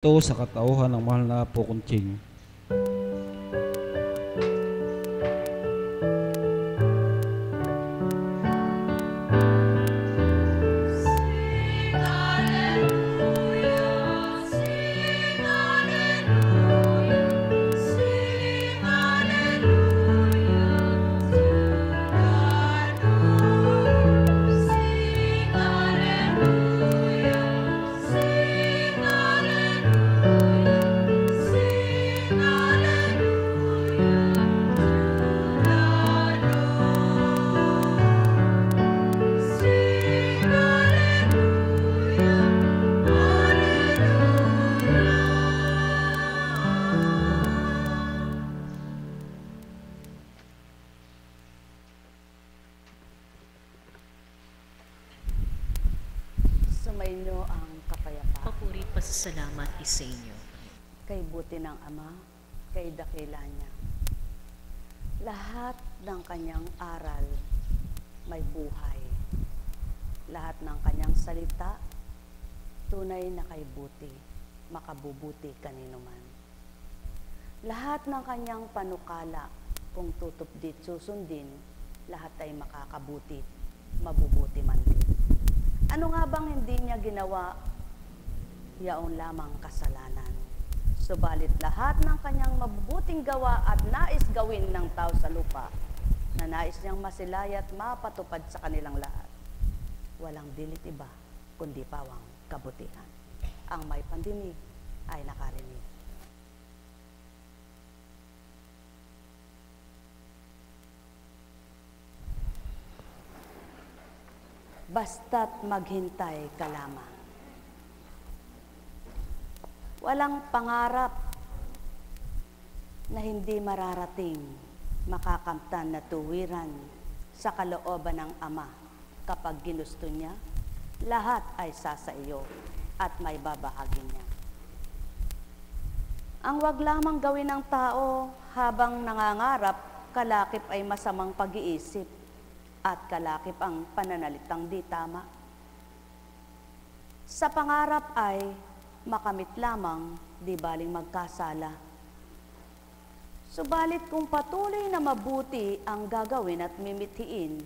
Ito sa katauhan ng mahal na po Kunching. Sumainyo ang kapayapaan. Papuri pasasalamat sa inyo. Kay buti ng Ama, kay dakila niya. Lahat ng kanyang aral may buhay. Lahat ng kanyang salita, tunay na kay buti, makabubuti kanino man. Lahat ng kanyang panukala, kung tutupdit susundin, lahat ay makakabuti, mabubuti man din. Ano nga bang hindi niya ginawa? Yaon lamang kasalanan. Subalit lahat ng kanyang mabubuting gawa at nais gawin ng tao sa lupa, na nais niyang masilay at mapatupad sa kanilang lahat, walang dilit iba, kundi pawang kabutihan. Ang may pandinig ay nakarinig. Basta't maghintay ka lamang. Walang pangarap na hindi mararating, makakamtan na tuwiran sa kalooban ng Ama. Kapag ginusto niya, lahat ay sasa iyo at may babahagi niya. Ang wag lamang gawin ng tao habang nangangarap, kalakip ay masamang pag-iisip at kalakip ang pananalitang di tama. Sa pangarap ay makamit lamang, di baling magkasala. Subalit kung patuloy na mabuti ang gagawin at mimithiin,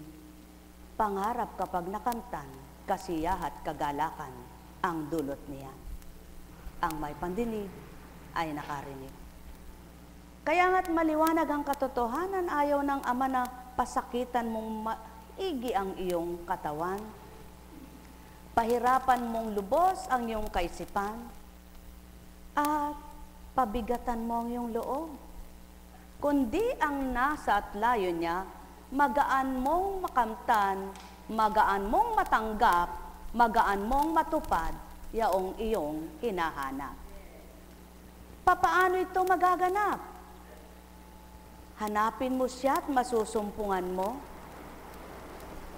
pangarap kapag nakamtan, kasiyahat kagalakan ang dulot niyan. Ang may pandinig ay nakarinig. Kaya nga't maliwanag ang katotohanan, ayaw ng Ama na pasakitan mong maigi ang iyong katawan, pahirapan mong lubos ang iyong kaisipan, at pabigatan mo ang iyong loob. Kundi ang nasa at layo niya, magaan mong makamtan, magaan mong matanggap, magaan mong matupad, yaong iyong hinahanap. Papaano ito magaganap? Hanapin mo siya at masusumpungan mo.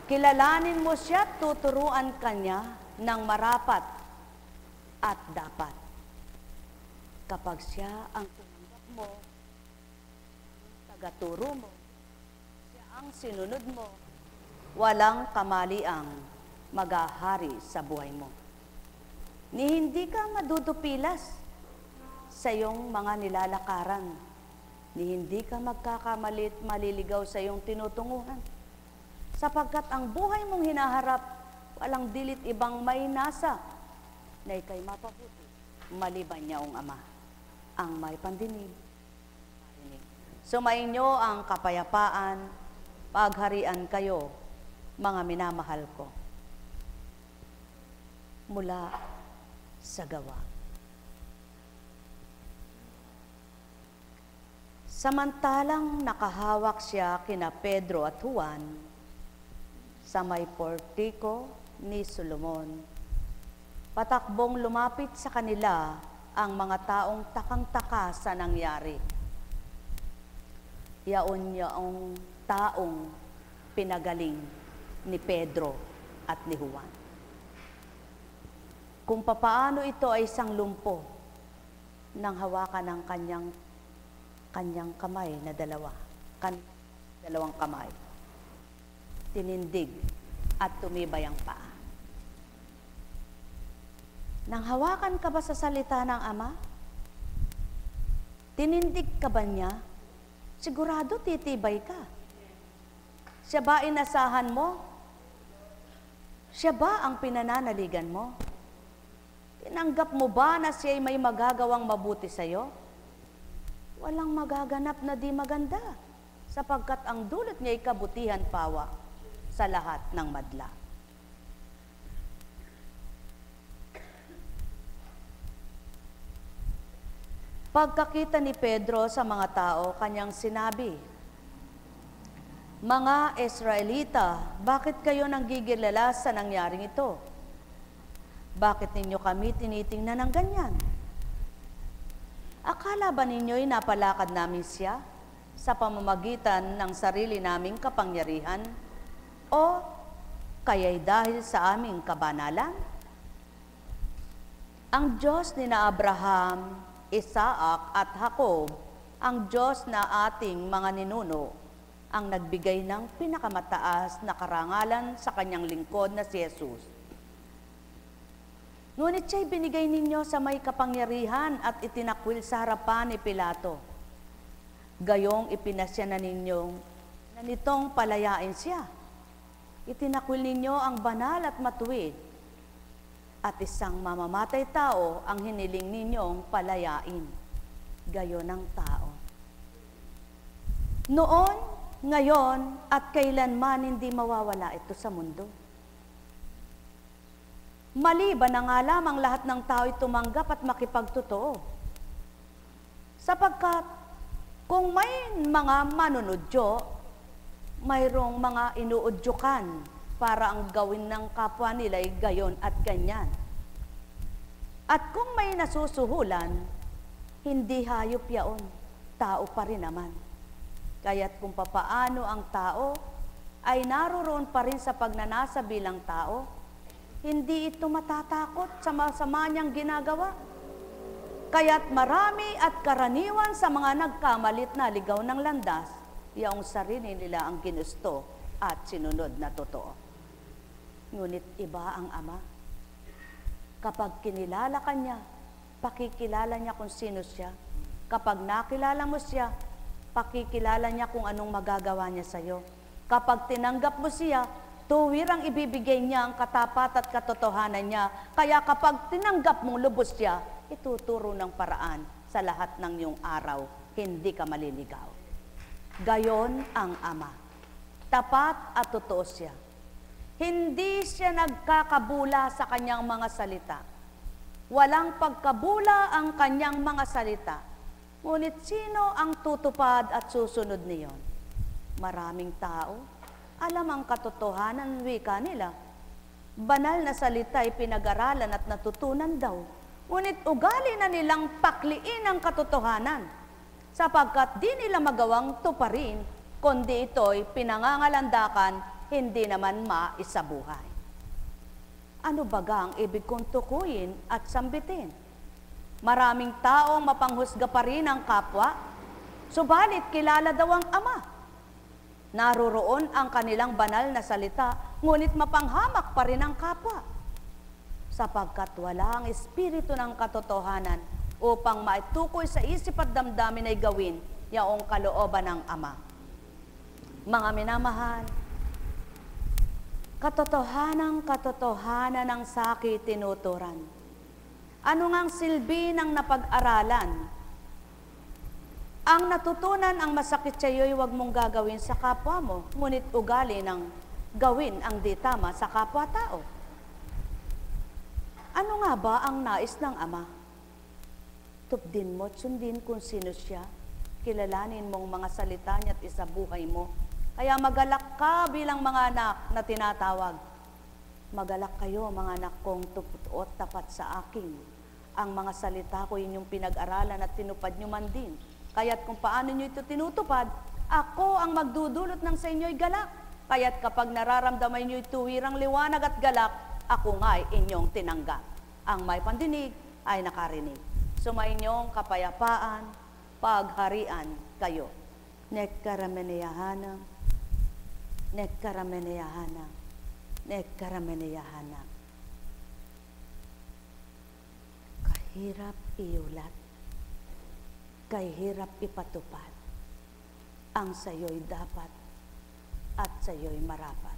Kilalanin mo siya at tuturuan kanya ng marapat at dapat. Kapag siya ang tinanggap mo, tagaturo mo, siya ang sinunod mo, walang kamaliang maghahari sa buhay mo. Ni hindi ka madudupilas sa iyong mga nilalakaran, ni hindi ka magkakamalit maliligaw sa iyong tinutunguhan. Sapagkat ang buhay mong hinaharap, walang dilit ibang may nasa na ikay mapabuti, maliban niya ang Ama, ang may pandinig. Sumainyo ang kapayapaan, pagharian kayo, mga minamahal ko, mula sa gawa. Samantalang nakahawak siya kina Pedro at Juan sa may portiko ni Solomon, patakbong lumapit sa kanila ang mga taong takang-taka sa nangyari. Yaon yaong taong pinagaling ni Pedro at ni Juan. Kung papaano ito ay isang lumpo nang hawakan ng kanyang kamay na dalawang kamay, tinindig at tumibay ang paa. Nanghawakan ka ba sa salita ng Ama? Tinindig ka ba niya? Sigurado titibay ka. Siya ba inasahan mo? Siya ba ang pinananaligan mo? Tinanggap mo ba na siya'y may magagawang mabuti sa'yo? Walang magaganap na di maganda, sapagkat ang dulot niya'y kabutihan pawa sa lahat ng madla. Pagkakita ni Pedro sa mga tao, kanyang sinabi, "Mga Israelita, bakit kayo nanggigilala sa nangyaring ito? Bakit ninyo kami tinitingnan ng ganyan? Akala ba ninyo'y napalakad namin siya sa pamamagitan ng sarili naming kapangyarihan? O kaya'y dahil sa aming kabanalan? Ang Diyos ni na Abraham, Isaac at Jacob, ang Diyos na ating mga ninuno, ang nagbigay ng pinakamataas na karangalan sa kanyang lingkod na si Jesus. Ngunit siya'y binigay ninyo sa may kapangyarihan at itinakwil sa harapan ni Pilato. Gayong ipinasya na ninyong na nitong palayain siya. Itinakwil ninyo ang banal at matuwid, at isang mamamatay tao ang hiniling ninyong palayain. Gayon ang tao. Noon, ngayon, at kailanman hindi mawawala ito sa mundo. Maliban na nga lamang lahat ng tao'y tumanggap at makipagtotoo. Sapagkat kung may mga manunudyo, mayroong mga inuudyukan para ang gawin ng kapwa nila'y gayon at ganyan. At kung may nasusuhulan, hindi hayop yaon, tao pa rin naman. Kaya't kung papaano ang tao ay naroroon pa rin sa pagnanasa bilang tao, hindi ito matatakot sa masama niyang ginagawa. Kaya't marami at karaniwan sa mga nagkamalit na ligaw ng landas, yaong sarili nila ang ginusto at sinunod na totoo. Ngunit iba ang Ama. Kapag kinilala ka niya, pakikilala niya kung sino siya. Kapag nakilala mo siya, pakikilala niya kung anong magagawa niya sa iyo. Kapag tinanggap mo siya, tuwirang ibibigay niya ang katapat at katotohanan niya. Kaya kapag tinanggap mong lubos siya, ituturo ng paraan sa lahat ng iyong araw, hindi ka maliligaw. Gayon ang Ama. Tapat at totoo siya. Hindi siya nagkakabula sa kanyang mga salita. Walang pagkabula ang kanyang mga salita. Ngunit sino ang tutupad at susunod niyon? Maraming tao, alam ang katotohanan ng wika nila. Banal na salita ay pinag-aralan at natutunan daw. Ngunit ugali na nilang pakliin ang katotohanan, sapagkat di nila magawang tuparin, kundi ito'y pinangangalandakan, hindi naman maisabuhay. Ano baga ang ibig kong tukuyin at sambitin? Maraming taong mapanghusga pa rin ang kapwa, subalit kilala daw ang Ama. Naroroon ang kanilang banal na salita, ngunit mapanghamak pa rin ang kapwa. Sapagkat wala ang espiritu ng katotohanan upang maitukoy sa isip at damdamin ay gawin yaong kalooban ng Ama. Mga minamahal, katotohanan ng sakit tinuturan. Ano ngang silbi ng napag-aralan? Ang natutunan ang masakit sa iyo'y huwag mong gagawin sa kapwa mo, ngunit ugali ng gawin ang di tama sa kapwa-tao. Ano nga ba ang nais ng Ama? Tupdin mo at sundin kung sino siya. Kilalanin mong mga salita niya at isabuhay mo. Kaya magalak ka bilang mga anak na tinatawag. Magalak kayo mga anak kong tupuot tapat sa akin. Ang mga salita ko inyong pinag-aralan at tinupad nyo man din. Kaya't kung paano nyo ito tinutupad, ako ang magdudulot ng sa inyo'y galak. Kaya't kapag nararamdaman nyo ito tuwirang liwanag at galak, ako nga'y inyong tinanggap. Ang may pandinig ay nakarinig. Sumainyong kapayapaan, pagharian kayo. Nekkarameneyahana, nekkarameneyahana, nekkarameneyahana. Hirap iulat, kay hirap ipatupad, ang sayo'y dapat at sayo'y marapat.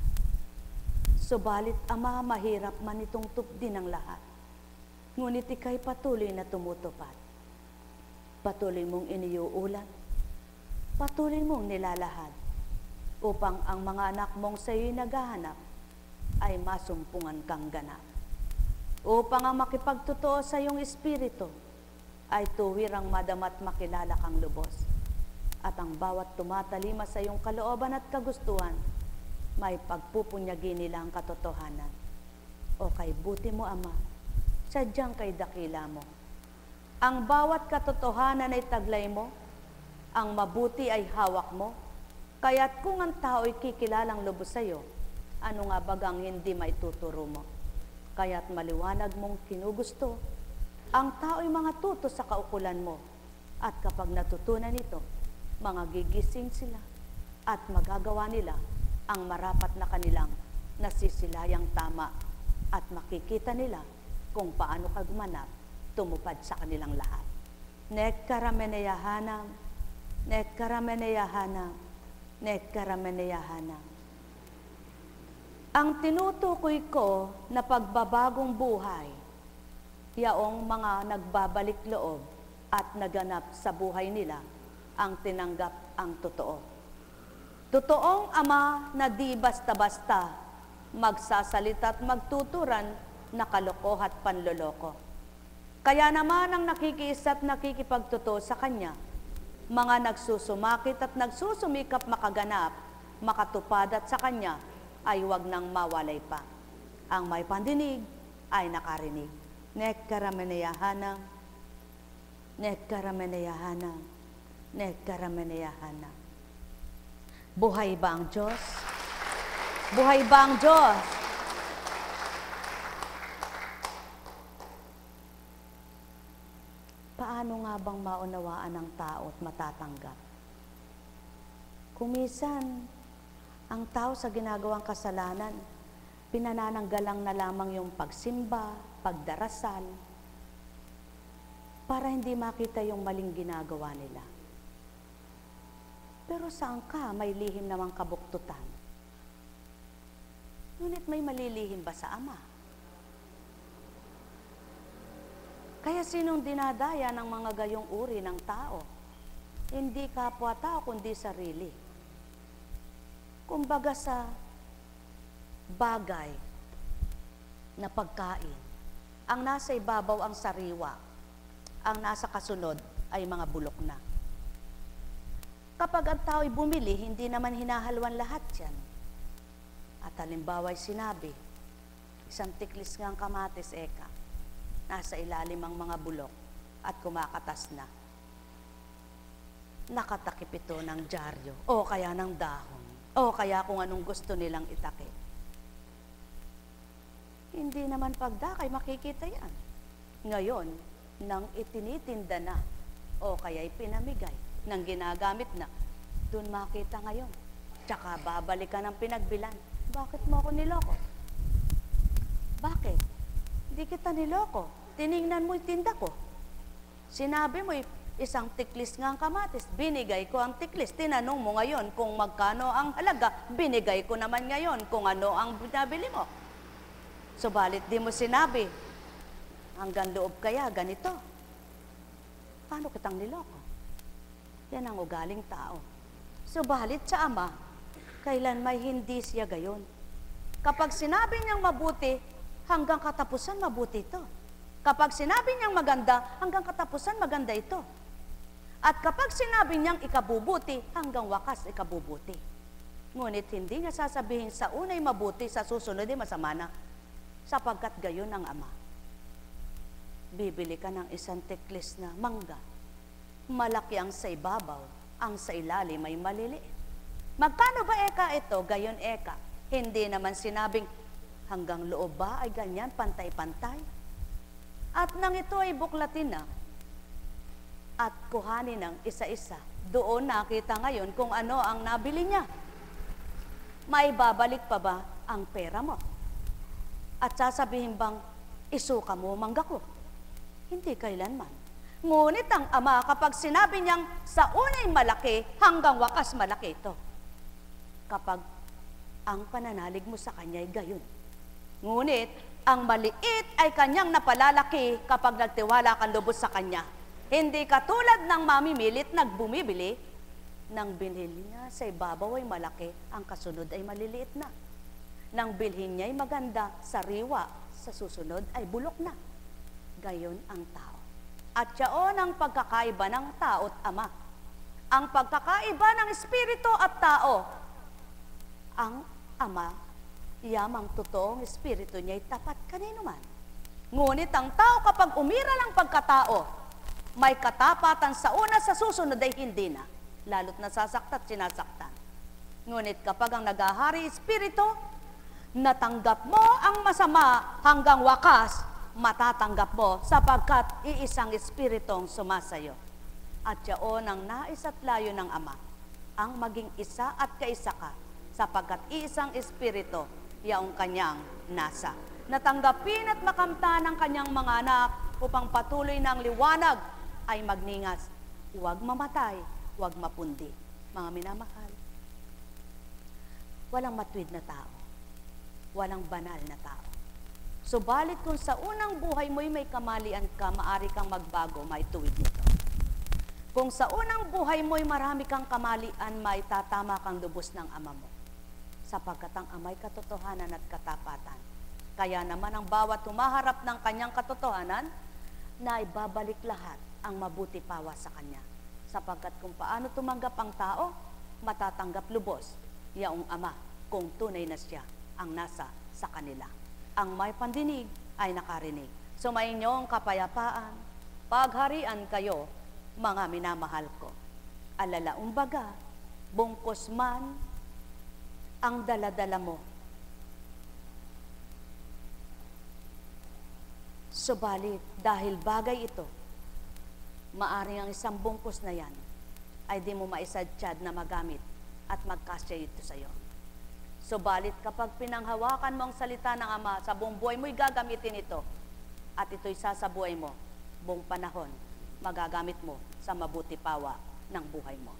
Subalit, Ama, mahirap man itong tupdin ang lahat, ngunit ika'y patuloy na tumutupad. Patuloy mong iniuulat, patuloy mong nilalahad, upang ang mga anak mong sa'yo'y naghahanap ay masumpungan kang ganap. Upang ang makipagtotoo sa iyong espiritu ay tuwirang madamat makilala kang lubos. At ang bawat tumatalima sa iyong kalooban at kagustuhan, may pagpupunyagi nila ang katotohanan. O kay buti mo, Ama, sadyang kay dakila mo. Ang bawat katotohanan ay taglay mo, ang mabuti ay hawak mo, kaya't kung ang tao ay kikilalang lubos sa iyo, ano nga bagang hindi maituturo mo? Kaya't maliwanag mong kinugusto, ang tao ay mga tuto sa kaukulan mo. At kapag natutunan ito, mga gigising sila at magagawa nila ang marapat na kanilang nasisilayang tama at makikita nila kung paano ka gumanap, tumupad sa kanilang lahat. Nekkarameneyahanam, nekkarameneyahanam, nekkarameneyahanam. Ang tinutukoy ko na pagbabagong buhay, yaong mga nagbabalik loob at naganap sa buhay nila ang tinanggap ang totoo. Totoong Ama na di basta-basta magsasalita at magtuturan na kalokoh at panloloko. Kaya naman ang nakikiisa at nakikipagtotoo sa Kanya, mga nagsusumakit at nagsusumikap makaganap, makatupad at sa Kanya, ay huwag nang mawalay pa. Ang may pandinig ay nakarinig. Nekkarameneyahanam, nekkarameneyahanam, nekkarameneyahanam. Buhay ba ang Diyos? Buhay ba ang Diyos? Paano nga bang maunawaan ng tao at matatanggap? Kumisan, ang tao sa ginagawang kasalanan, pinanananggalang na lamang yung pagsimba, pagdarasal, para hindi makita yung maling ginagawa nila. Pero saan ka may lihim namang kabuktutan? Ngunit may malilihim ba sa Ama? Kaya sinong dinadaya ng mga gayong uri ng tao? Hindi kapwa-tao, kundi sarili. Kumbaga sa bagay na pagkain, ang nasa ibabaw ang sariwa, ang nasa kasunod ay mga bulok na. Kapag ang tao ay bumili, hindi naman hinahalwan lahat yan. At halimbawa ay sinabi, isang tiklis ngang kamatis eka, nasa ilalim ang mga bulok at kumakatas na. Nakatakip ito ng dyaryo o kaya ng dahon. O kaya kung anong gusto nilang itakip. Hindi naman pagdakay makikita yan. Ngayon, nang itinitinda na, o kaya ipinamigay, nang ginagamit na, doon makita ngayon. Tsaka babalik ka ng pinagbilan. Bakit mo ako niloko? Bakit? Hindi kita niloko. Tiningnan mo yung tinda ko. Sinabi mo, isang tiklis nga ang kamatis, binigay ko ang tiklis. Tinanong mo ngayon kung magkano ang halaga, binigay ko naman ngayon kung ano ang binabili mo. Subalit di mo sinabi, hanggang loob kaya ganito. Paano kitang niloko? Yan ang ugaling tao. Subalit sa Ama, kailan may hindi siya gayon. Kapag sinabi niyang mabuti, hanggang katapusan mabuti ito. Kapag sinabi niyang maganda, hanggang katapusan maganda ito. At kapag sinabi niyang ikabubuti, hanggang wakas ikabubuti. Ngunit hindi niya sasabihin sa unay mabuti, sa susunod ay masama na, sapagkat gayon ang Ama. Bibili ka ng isang tiklis na mangga. Malaki ang sa ibabaw, ang sa ilalim ay maliliit. Magkano ba eka ito? Gayon eka. Hindi naman sinabing hanggang loob ba ay ganyan, pantay-pantay. At nang ito ay buklatin na, at kuhanin ng isa-isa, doon nakita ngayon kung ano ang nabili niya. May babalik pa ba ang pera mo? At sasabihin bang, isuka mo mangga ko? Hindi kailanman. Ngunit ang Ama, kapag sinabi niyang sa unay malaki, hanggang wakas malaki ito. Kapag ang pananalig mo sa Kanya ay gayon. Ngunit, ang maliit ay Kanyang napalalaki kapag nagtiwala kang lubos sa Kanya. Hindi katulad ng mamimilit nagbumibili, nang bilhin niya sa ibabaw ay malaki, ang kasunod ay maliliit na. Nang bilhin niya ay maganda, sariwa, sa susunod ay bulok na. Gayon ang tao. At yaon ang pagkakaiba ng tao at Ama. Ang pagkakaiba ng Espiritu at tao. Ang Ama, yamang totoong Espiritu niya ay tapat kanino man. Ngunit ang tao kapag umiral ang pagkatao, may katapatan sa una, sa susunod ay hindi na. Lalo't nasasakta at sinasaktan. Ngunit kapag ang naghahari Espiritu, natanggap mo ang masama hanggang wakas, matatanggap mo sapagkat iisang Espiritong sumasayo. At yaon ang nais at layo ng Ama, ang maging isa at kaisa ka, sapagkat iisang Espiritu, yaong Kanyang nasa. Natanggapin at makamtan ng Kanyang mga anak upang patuloy ng liwanag ay magningas. Huwag mamatay, huwag mapundi. Mga minamahal, walang matuwid na tao, walang banal na tao. Subalit kung sa unang buhay mo'y may kamalian ka, maari kang magbago, may tuwid nito. Kung sa unang buhay mo'y marami kang kamalian, may tatama kang lubos ng Ama mo. Sapagkat ang Ama'y katotohanan at katapatan. Kaya naman ang bawat humaharap ng Kanyang katotohanan, na ibabalik lahat ang mabuti pawa sa Kanya. Sapagkat kung paano tumanggap ang tao, matatanggap lubos, yaong Ama, kung tunay na siya ang nasa sa kanila. Ang may pandinig ay nakarinig. Sumainyo ang kapayapaan, pagharian kayo, mga minamahal ko. Alalaong baga, bungkos man ang daladala mo. Subalit, dahil bagay ito, maaring ang isang bungkos na yan ay di mo maisadsyad na magamit at magkasya ito sa iyo. Subalit kapag pinanghawakan mo ang salita ng Ama, sa buong buhay mo'y gagamitin ito. At ito'y sasabuhay mo, buong panahon, magagamit mo sa mabuti pawa ng buhay mo.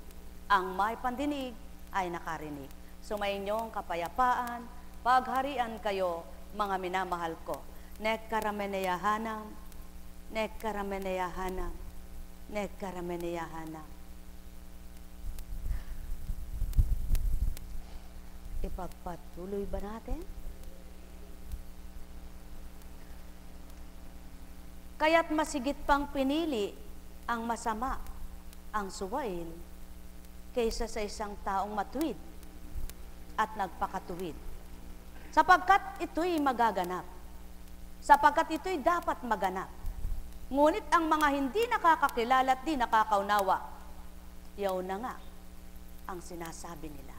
Ang may pandinig ay nakarinig. Sumainyo ang kapayapaan, pagharian kayo, mga minamahal ko. Nekkarameneyahanam, nekkarameneyahanam, nekkarameneyahanam. Ipagpatuloy ba natin? Kaya't masigit pang pinili ang masama, ang suwail, kaysa sa isang taong matuwid at nagpakatuwid. Sapagkat ito'y magaganap. Sapagkat ito'y dapat maganap. Ngunit ang mga hindi nakakakilala at di nakakaunawa, yaw na nga ang sinasabi nila.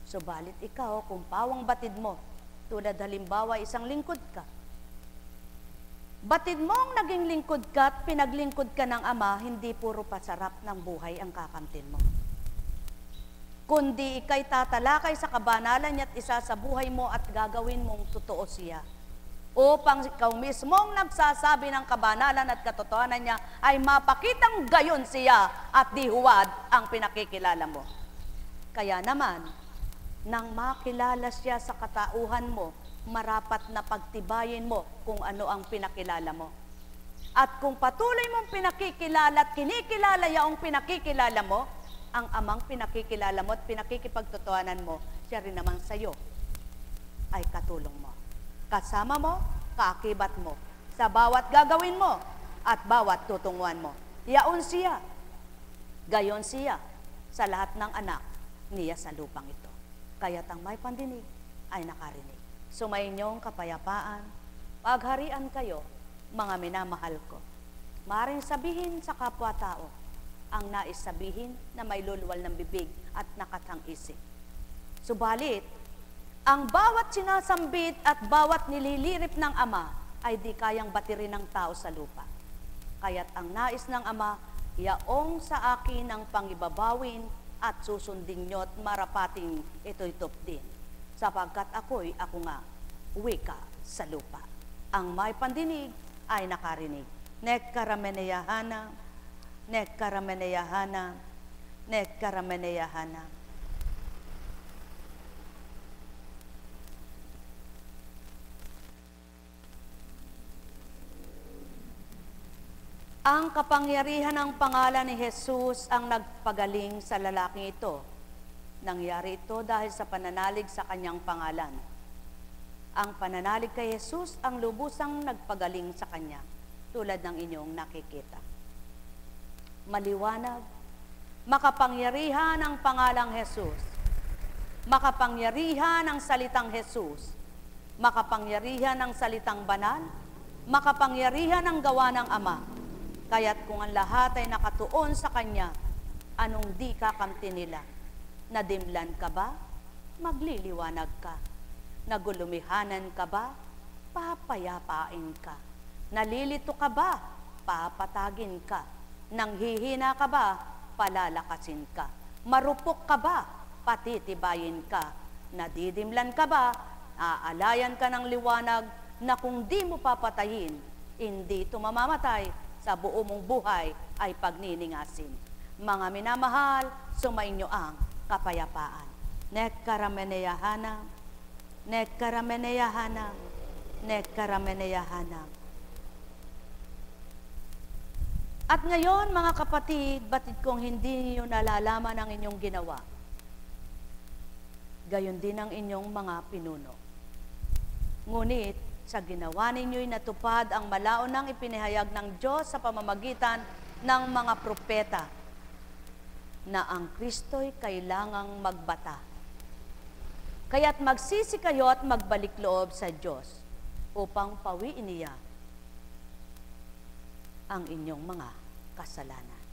Subalit ikaw, kung pawang batid mo, tulad halimbawa isang lingkod ka, batid mong naging lingkod ka at pinaglingkod ka ng Ama, hindi puro pasarap ng buhay ang kakamtin mo. Kundi ika'y tatalakay sa kabanalan niya at isa sa buhay mo at gagawin mong totoo siya. Upang ikaw mismong nagsasabi ng kabanalan at katotohanan niya ay mapakitang gayon siya at di huwad ang pinakikilala mo. Kaya naman, nang makilala siya sa katauhan mo, marapat na pagtibayin mo kung ano ang pinakilala mo. At kung patuloy mong pinakikilala at kinikilala yaong pinakikilala mo, ang Amang pinakikilala mo at pinakikipagtotohanan mo, siya rin naman sa iyo ay katulong mo. Kasama mo, kaakibat mo, sa bawat gagawin mo at bawat tutunguhan mo. Yaon siya, gayon siya sa lahat ng anak niya sa lupang ito. Kaya't ang may pandinig ay nakarinig. Sumainyo ang kapayapaan, pagharian kayo, mga minamahal ko. Maring sabihin sa kapwa-tao ang nais sabihin na may lulwal ng bibig at nakatang isip. Subalit, ang bawat sinasambit at bawat nililirip ng Ama ay di kayang batirin ng tao sa lupa. Kaya't ang nais ng Ama, yaong sa akin ang pangibabawin at susundin nyo at marapating ito'y tupdin. Sapagkat ako nga, wika sa lupa. Ang may pandinig ay nakarinig. Nekkarameneyahana, nekkarameneyahana, nekkarameneyahana. Ang kapangyarihan ng pangalan ni Jesus ang nagpagaling sa lalaking ito. Nangyari ito dahil sa pananalig sa kanyang pangalan. Ang pananalig kay Jesus ang lubusang nagpagaling sa kanya, tulad ng inyong nakikita. Maliwanag, makapangyarihan ang pangalang Jesus. Makapangyarihan ang salitang Jesus. Makapangyarihan ang salitang banal. Makapangyarihan ang gawa ng Ama. Kaya't kung ang lahat ay nakatuon sa Kanya, anong di kakamti nila? Nadimlan ka ba? Magliliwanag ka. Nagulumihanan ka ba? Papayapain ka. Nalilito ka ba? Papatagin ka. Nanghihina ka ba? Palalakasin ka. Marupok ka ba? Patitibayin ka. Nadidimlan ka ba? Aalayan ka ng liwanag na kung di mo papatayin, hindi ito mamamatay, sa buo mong buhay ay pagniningasin. Mga minamahal, sumainyo ang kapayapaan. Nekkarameneyahana, nekkarameneyahana, nekkarameneyahana. At ngayon, mga kapatid, batid kong hindi niyo nalalaman ang inyong ginawa, gayon din ang inyong mga pinuno. Ngunit, sa ginawa ninyo'y natupad ang malaunang ipinahayag ng Diyos sa pamamagitan ng mga propeta na ang Kristo'y kailangang magbata. Kaya't magsisi kayo at magbalik loob sa Diyos upang pawiin niya ang inyong mga kasalanan.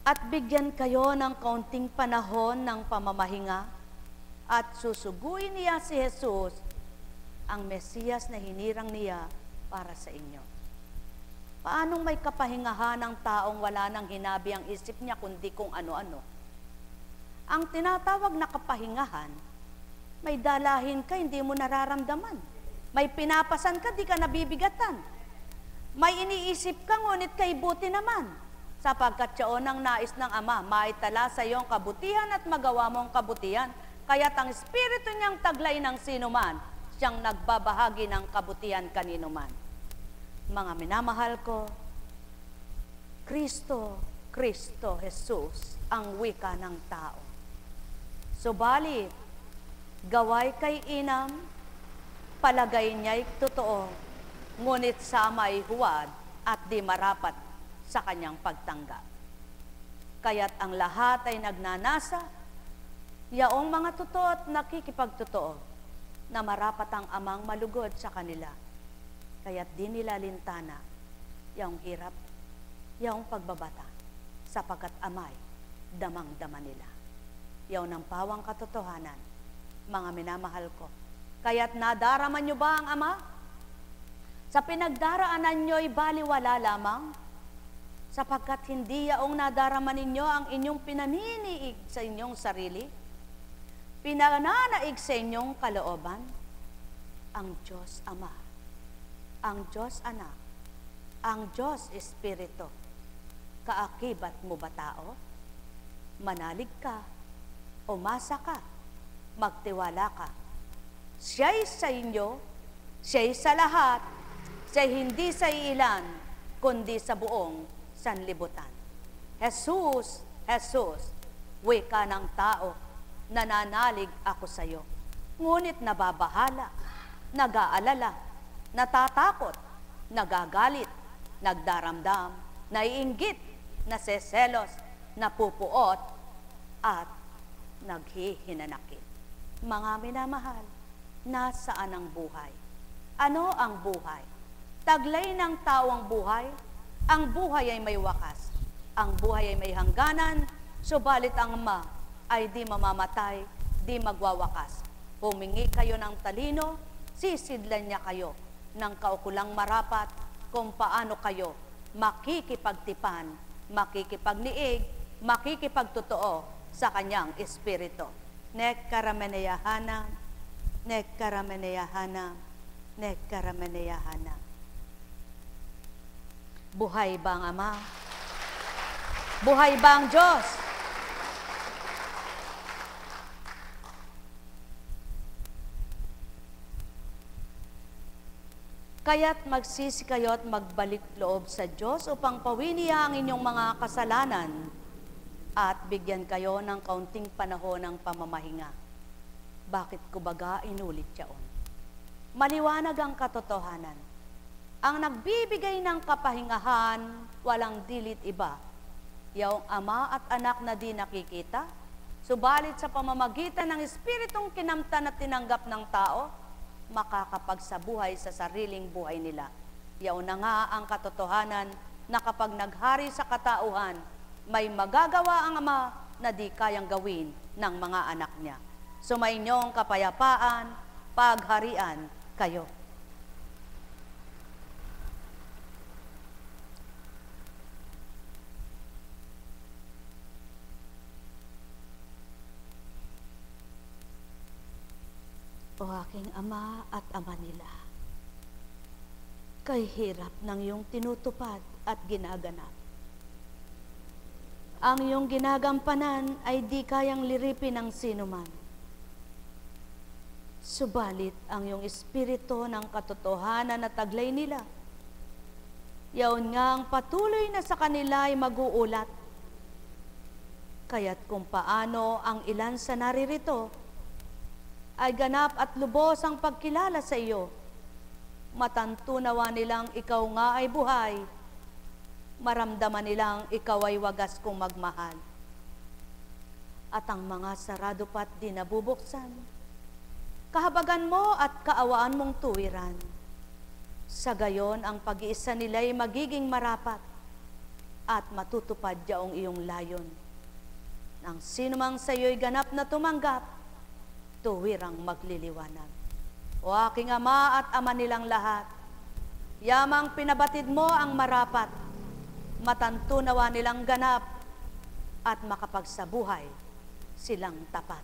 At bigyan kayo ng kaunting panahon ng pamamahinga at susuguin niya si Jesus, ang Mesiyas na hinirang niya para sa inyo. Paanong may kapahingahan ng taong wala nang hinabi ang isip niya kundi kung ano-ano? Ang tinatawag na kapahingahan, may dalahin ka, hindi mo nararamdaman. May pinapasan ka, di ka nabibigatan. May iniisip ka, ngunit kay buti naman. Sapagkat siya ang nais ng Ama, maitala sa iyong kabutihan at magawa mong kabutihan. Kaya't ang Espiritu niyang taglay ng sinuman, siyang nagbabahagi ng kabutihan kaninuman. Mga minamahal ko, Kristo, Jesus, ang wika ng tao. Subalit, gaway kay inam, palagay niya'y totoo, ngunit sa Ama'y huwad at di marapat sa kanyang pagtanggap. Kaya't ang lahat ay nagnanasa, yaong mga totoo at nakikipagtotoo na marapat ang Amang malugod sa kanila. Kaya't di nila lintana yaong hirap, yaong pagbabata, sapagkat Amay damang-dama nila. Yaong ng pawang katotohanan, mga minamahal ko. Kaya't nadaraman nyo ba ang Ama? Sa pinagdaraanan nyo'y baliwala lamang, sapagkat hindi yaong nadaraman ninyo ang inyong pinaniniig sa inyong sarili, pinananaig sa inyong kalooban, ang Diyos Ama, ang Diyos Anak, ang Diyos Espiritu. Kaakibat mo ba tao? Manalig ka, umasa ka, magtiwala ka. Siya'y sa inyo, siya'y sa lahat, siya'y hindi sa ilan, kundi sa buong sanlibutan. Jesus, wika ng tao, nananalig ako sa iyo. Ngunit nababahala, nag-aalala, natatakot, nagagalit, nagdaramdam, naiinggit, naseselos, napupuot, at naghihinanakit. Mga minamahal, nasaan ang buhay? Ano ang buhay? Taglay ng tao ang buhay. Ang buhay ay may wakas. Ang buhay ay may hangganan, subalit ang Ama ay di mamamatay, di magwawakas. Humingi kayo ng talino, sisidlan niya kayo ng kaukulang marapat kung paano kayo makikipagtipan, makikipagniig, makikipagtotoo sa kanyang Espiritu. Nekkarameneyahana, nekkarameneyahana, Nekaramaneyahana. Buhay ba ang Ama? Buhay ba ang Diyos? Kaya't magsisi kayo at magbalik loob sa Diyos upang pawiniya ang inyong mga kasalanan at bigyan kayo ng kaunting panahon ng pamamahinga. Bakit ko baga inulit yaon? Maliwanag ang katotohanan. Ang nagbibigay ng kapahingahan, walang dilit iba. Yaong Ama at Anak na di nakikita, subalit sa pamamagitan ng Espiritong kinamtan at tinanggap ng tao, makakapagsabuhay sa sariling buhay nila. Yaon na nga ang katotohanan na kapag naghari sa katauhan, may magagawa ang Ama na di kayang gawin ng mga anak niya. Sumainyong kapayapaan, pagharian kayo. O aking Ama at Ama nila, kay hirap ng iyong tinutupad at ginaganap. Ang iyong ginagampanan ay di kayang liripin ng sinuman. Subalit ang iyong espiritu ng katotohanan na taglay nila, yaon nga ang patuloy na sa kanila ay mag-uulat. Kaya't kung paano ang ilan sa naririto ay ganap at lubos ang pagkilala sa iyo, matantunawa nilang ikaw nga ay buhay, maramdaman nilang ikaw ay wagas kong magmahal. At ang mga sarado pa't di nabubuksan, kahabagan mo at kaawaan mong tuwiran. Sa gayon, ang pag-iisa nila'y magiging marapat at matutupad yaong iyong layon. Nang sinumang sa iyo'y ganap na tumanggap, tuwirang magliliwanag. O aking Ama at Ama nilang lahat, yamang pinabatid mo ang marapat, matantunawa nilang ganap, at makapagsabuhay silang tapat.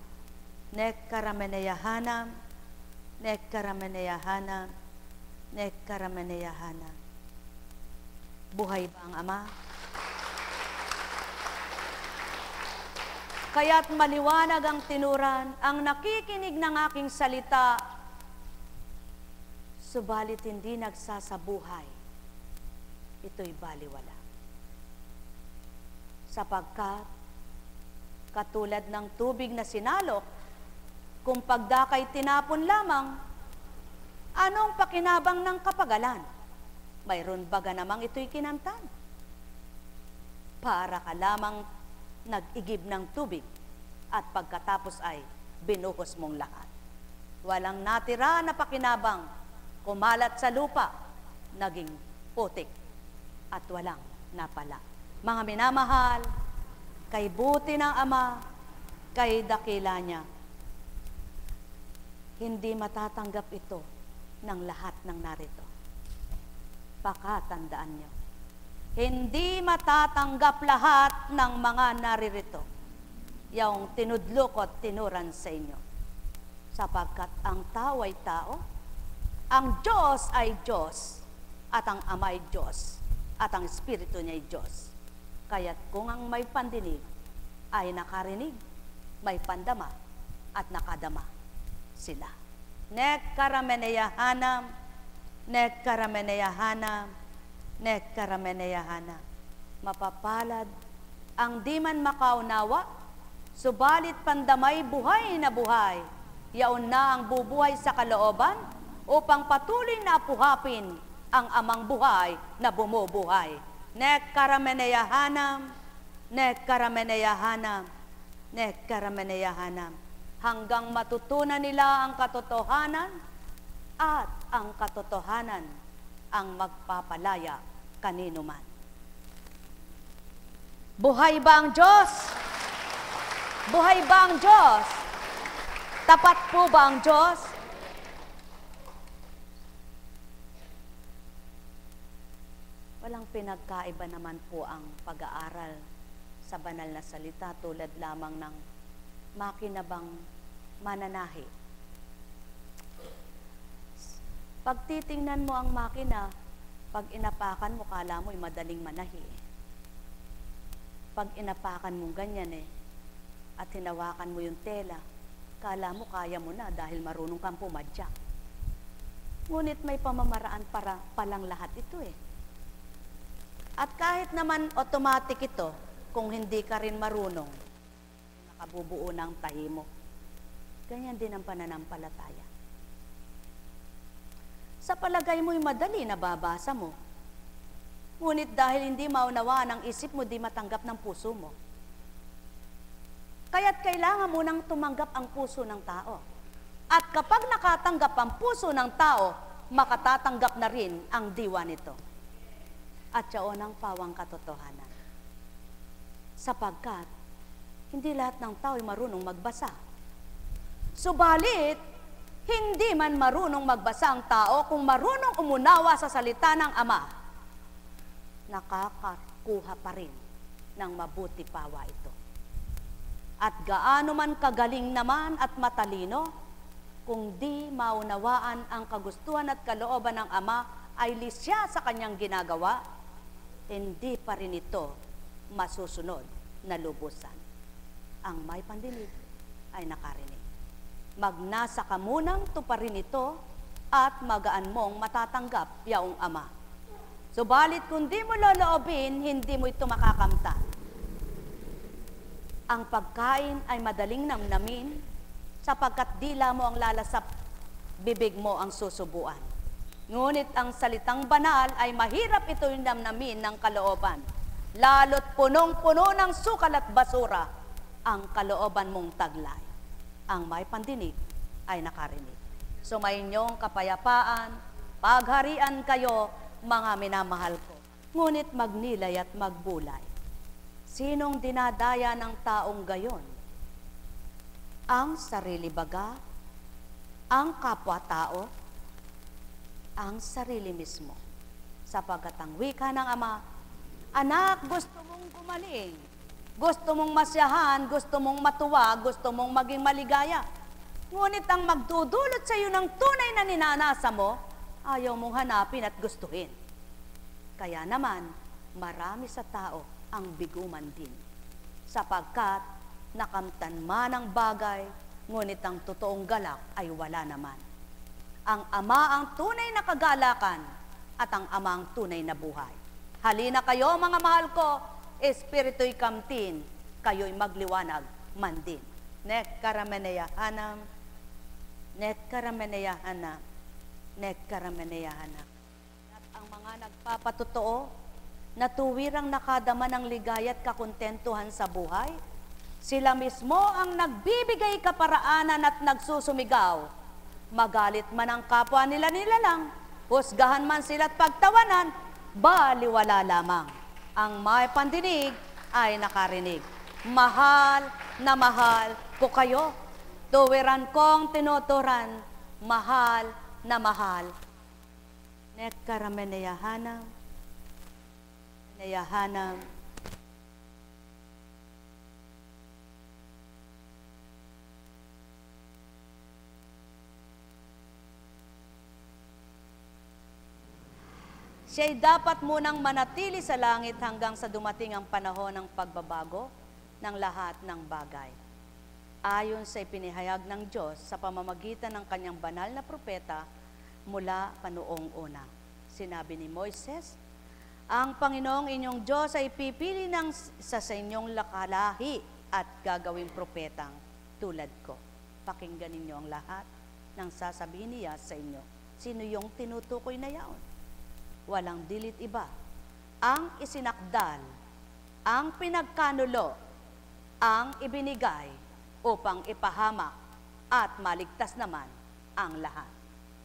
Nekaramaneyahana, nekaramaneyahana, nekaramaneyahana. Buhay ba ang Ama? Kaya't maliwanag ang tinuran, ang nakikinig ng aking salita, subalit hindi nagsasabuhay, ito'y baliwala. Sapagkat, katulad ng tubig na sinalok, kung pagdakay tinapon lamang, anong pakinabang ng kapagalan? Mayroon baga namang ito'y kinamtan? Para ka lamang nag-igib ng tubig at pagkatapos ay binuhos mong lahat. Walang natira na pakinabang, kumalat sa lupa, naging putik at walang napala. Mga minamahal, kay buti ng Ama, kay dakila niya, hindi matatanggap ito ng lahat ng narito. Pakatandaan niyo, hindi matatanggap lahat ng mga naririto yung tinudlok at tinuran sa inyo. Sapagkat ang tao ay tao, ang Diyos ay Diyos, at ang Ama ay Diyos, at ang Espiritu niya ay Diyos. Kaya't kung ang may pandinig ay nakarinig, may pandama at nakadama sila. Nekaramaneyahana, nekaramaneyahana, nekaramaneyahana. Mapapalad ang di man makaunawa, subalit pandamay buhay na buhay, yaon na ang bubuhay sa kalooban, upang patuloy na puhapin ang amang buhay na bumubuhay. Nekaramaneyahana, nekaramaneyahana, nekaramaneyahana. Hanggang matutunan nila ang katotohanan, at ang katotohanan ang magpapalaya kanino man. Buhay ba ang Diyos? Buhay ba ang Diyos? Tapat po ba ang Diyos? Walang pinagkaiba naman po ang pag-aaral sa banal na salita tulad lamang ng makinabang mananahi. Pag titingnan mo ang makina, pag inapakan mo, kala mo'y madaling manahi. Pag inapakan mo ganyan at hinawakan mo yung tela, kala mo kaya mo na dahil marunong kang pumadyak. Ngunit may pamamaraan para palang lahat ito At kahit naman automatic ito, kung hindi ka rin marunong, nakabubuo ng tahi mo. Ganyan din ang pananampalataya. Sa palagay mo'y madali, nababasa mo. Ngunit dahil hindi maunawaan ang isip mo, di matanggap ng puso mo. Kaya't kailangan mo nang tumanggap ang puso ng tao. At kapag nakatanggap ang puso ng tao, makatatanggap na rin ang diwa nito. At yaon ang pawang katotohanan. Sapagkat, hindi lahat ng tao ay marunong magbasa. Subalit, hindi man marunong magbasa ang tao kung marunong umunawa sa salita ng Ama, nakakakuha pa rin ng mabuti pawa ito. At gaano man kagaling naman at matalino, kung di maunawaan ang kagustuhan at kalooban ng Ama ay lisya sa kanyang ginagawa, hindi pa rin ito masusunod na lubusan. Ang may pandinig ay nakarinig. Magnasa ka munang tuparin ito at magaan mong matatanggap yaong Ama. Subalit kung di mo loloobin, hindi mo ito makakamtan. Ang pagkain ay madaling namnamin sapagkat dila mo ang lalasap, bibig mo ang susubuan. Ngunit ang salitang banal ay mahirap ito yung namnamin ng kalooban. Lalo't punong-puno ng sukal at basura ang kalooban mong taglay. Ang may pandinig ay nakarinig. Sumayinyong kapayapaan, pagharian kayo, mga minamahal ko. Ngunit magnilay at magbulay. Sinong dinadaya ng taong gayon? Ang sarili baga? Ang kapwa-tao? Ang sarili mismo. Sapagkat ang wika ng Ama, anak, gusto mong gumaling. Gusto mong masyahan, gusto mong matuwa, gusto mong maging maligaya. Ngunit ang magdudulot sa iyo ng tunay na ninanasa mo, ayaw mong hanapin at gustuhin. Kaya naman, marami sa tao ang biguman din. Sapagkat nakamtan man ang bagay, ngunit ang totoong galak ay wala naman. Ang Ama ang tunay na kagalakan at ang Ama ang tunay na buhay. Halina kayo, mga mahal ko, espiritu'y kamtin, kayo'y magliwanag man din. Nek karameneyahanam, nek karameneyahanam, nek karameneyahanam. At ang mga nagpapatotoo, na tuwirang nakadama ng ligaya at kakontentuhan sa buhay, sila mismo ang nagbibigay kaparaanan at nagsusumigaw. Magalit man ang kapwa nila lang, husgahan man sila at pagtawanan, baliwala lamang. Ang may pandinig ay nakarinig. Mahal na mahal ko kayo. Tuwiran kong tinuturan, mahal na mahal. Nekkarameneyahanam, neyahanam. Siya'y dapat munang manatili sa langit hanggang sa dumating ang panahon ng pagbabago ng lahat ng bagay. Ayon sa ipinahayag ng Diyos sa pamamagitan ng kanyang banal na propeta mula pa noong una. Sinabi ni Moises, ang Panginoong inyong Diyos ay pipili ng sa inyong lakalahi at gagawing propetang tulad ko. Pakinggan ninyo ang lahat ng sasabihin niya sa inyo. Sino yung tinutukoy na yaon? Walang dilit iba. Ang isinakdal, ang pinagkanulo, ang ibinigay upang ipahamak at maligtas naman ang lahat.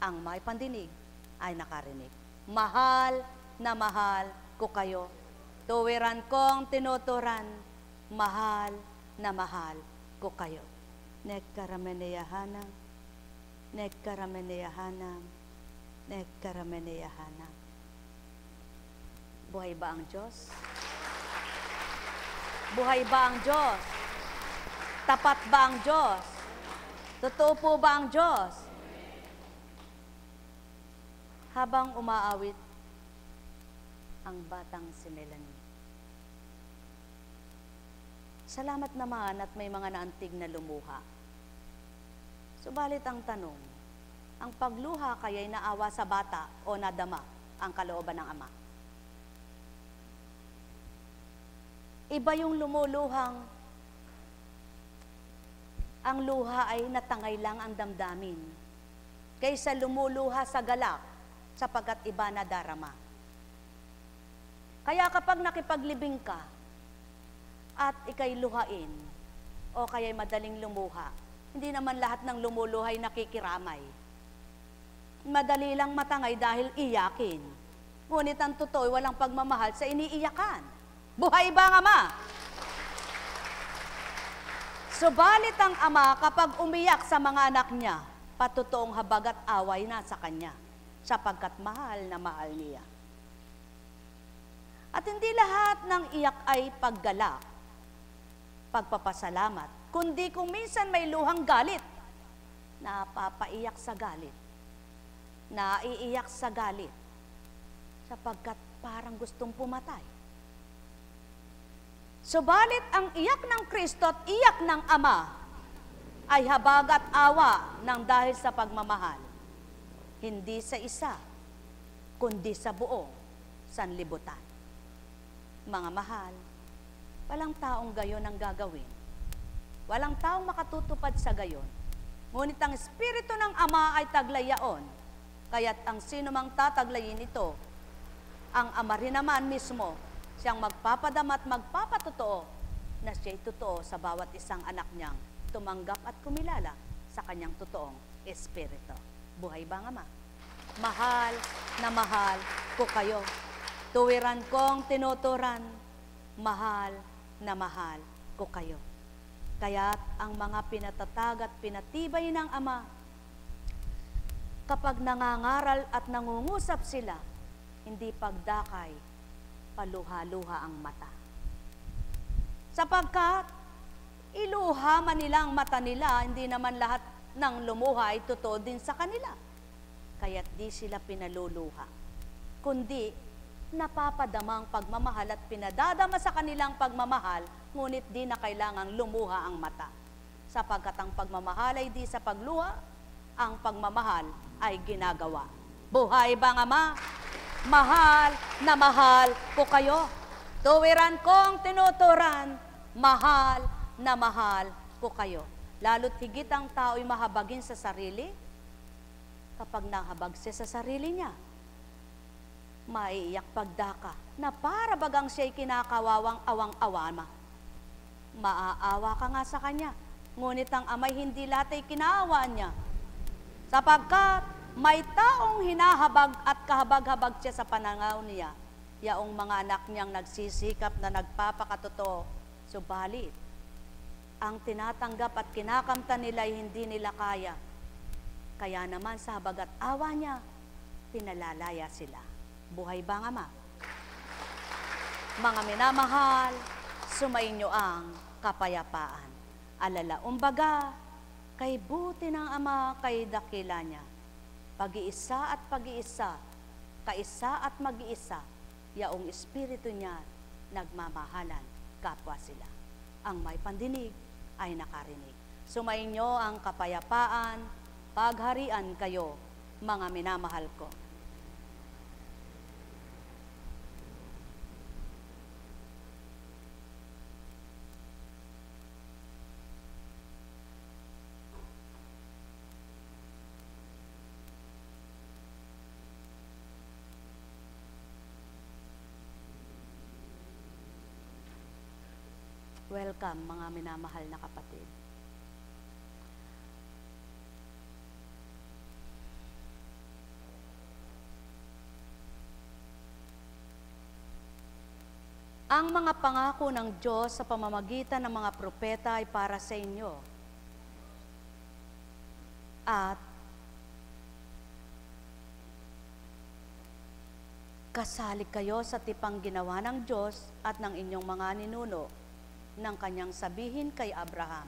Ang may pandinig ay nakarinig. Mahal na mahal ko kayo. Tuwiran kong tinuturan, mahal na mahal ko kayo. Nekkarameneyahanam, nekkarameneyahanam, nekkarameneyahanam. Buhay ba ang Diyos? Buhay ba ang Diyos? Tapat ba ang Diyos? Totoo po ba ang Diyos? habang umaawit ang batang si Melanie. Salamat naman at may mga naantig na lumuha. Subalit ang tanong, ang pagluha kaya'y naawa sa bata o nadama ang kalooban ng ama? Iba yung lumuluhang ang luha ay natangay lang ang damdamin kaysa lumuluha sa galak sapagkat iba na darama. Kaya kapag nakipaglibing ka at ikay luhain o kaya'y madaling lumuha, hindi naman lahat ng lumuluhay nakikiramay. Madali lang matangay dahil iyakin. Ngunit ang totoo, walang pagmamahal sa iniiyakan. Buhay ba ang ama? Subalit ang ama kapag umiyak sa mga anak niya, patutoong habag at away na sa kanya, sapagkat mahal na mahal niya. At hindi lahat ng iyak ay paggalak, pagpapasalamat, kundi kung minsan may luhang galit, napapaiyak sa galit, naiiyak sa galit, sapagkat parang gustong pumatay. Subalit ang iyak ng Kristo at iyak ng Ama ay habag at awa ng dahil sa pagmamahal, hindi sa isa, kundi sa buong sanlibutan. Mga mahal, walang taong gayon ang gagawin. Walang taong makatutupad sa gayon. Ngunit ang Espiritu ng Ama ay taglayaon, kaya't ang sino mang tataglayin ito, ang Ama rin naman mismo, siyang magpapadama at magpapatotoo na siya'y totoo sa bawat isang anak niyang tumanggap at kumilala sa kanyang totoong Espiritu. Buhay ba ang Ama? Mahal na mahal ko kayo. Tuwiran kong tinuturan, mahal na mahal ko kayo. Kaya't ang mga pinatatag at pinatibay ng Ama, kapag nangangaral at nangungusap sila, hindi pagdakay, paluha-luha ang mata. Sapagkat iluha man nila ang mata nila, hindi naman lahat ng lumuha ay totoo din sa kanila. Kaya't di sila pinaluluha, kundi napapadama ang pagmamahal at pinadadama sa kanilang pagmamahal, ngunit di na kailangang lumuha ang mata. Sapagkat ang pagmamahal ay di sa pagluha, ang pagmamahal ay ginagawa. Buhay ba ang Ama? Mahal na mahal ko kayo. Tuwiran kong tinuturan, mahal na mahal ko kayo. Lalo't higit ang tao'y mahabagin sa sarili, kapag nahabag siya sa sarili niya, maiiyak pagdaka na para bagang siya'y kinakawawang awang-awama. Maaawa ka nga sa kanya, ngunit ang Ama'y hindi lahat ay kinaawa niya, sapagkat may taong hinahabag at kahabag-habag siya sa pananaw niya, yaong mga anak niyang nagsisikap na nagpapakatotoo, subalit ang tinatanggap at kinakamta nila ay hindi nila kaya. Kaya naman sa habag at awa niya, pinalalaya sila. Buhay ba ang Ama? Mga minamahal, sumainyo ang kapayapaan. Alala, umbaga, kay buti ng Ama, kay dakila niya. Pag-iisa at pag-iisa, kaisa at mag-iisa, yaong Espiritu niya nagmamahalan, kapwa sila. Ang may pandinig ay nakarinig. Sumainyo ang kapayapaan, pagharian kayo, mga minamahal ko. Welcome, mga minamahal na kapatid. Ang mga pangako ng Diyos sa pamamagitan ng mga propeta ay para sa inyo. At kasali kayo sa tipang ginawa ng Diyos at ng inyong mga ninuno, ng kanyang sabihin kay Abraham,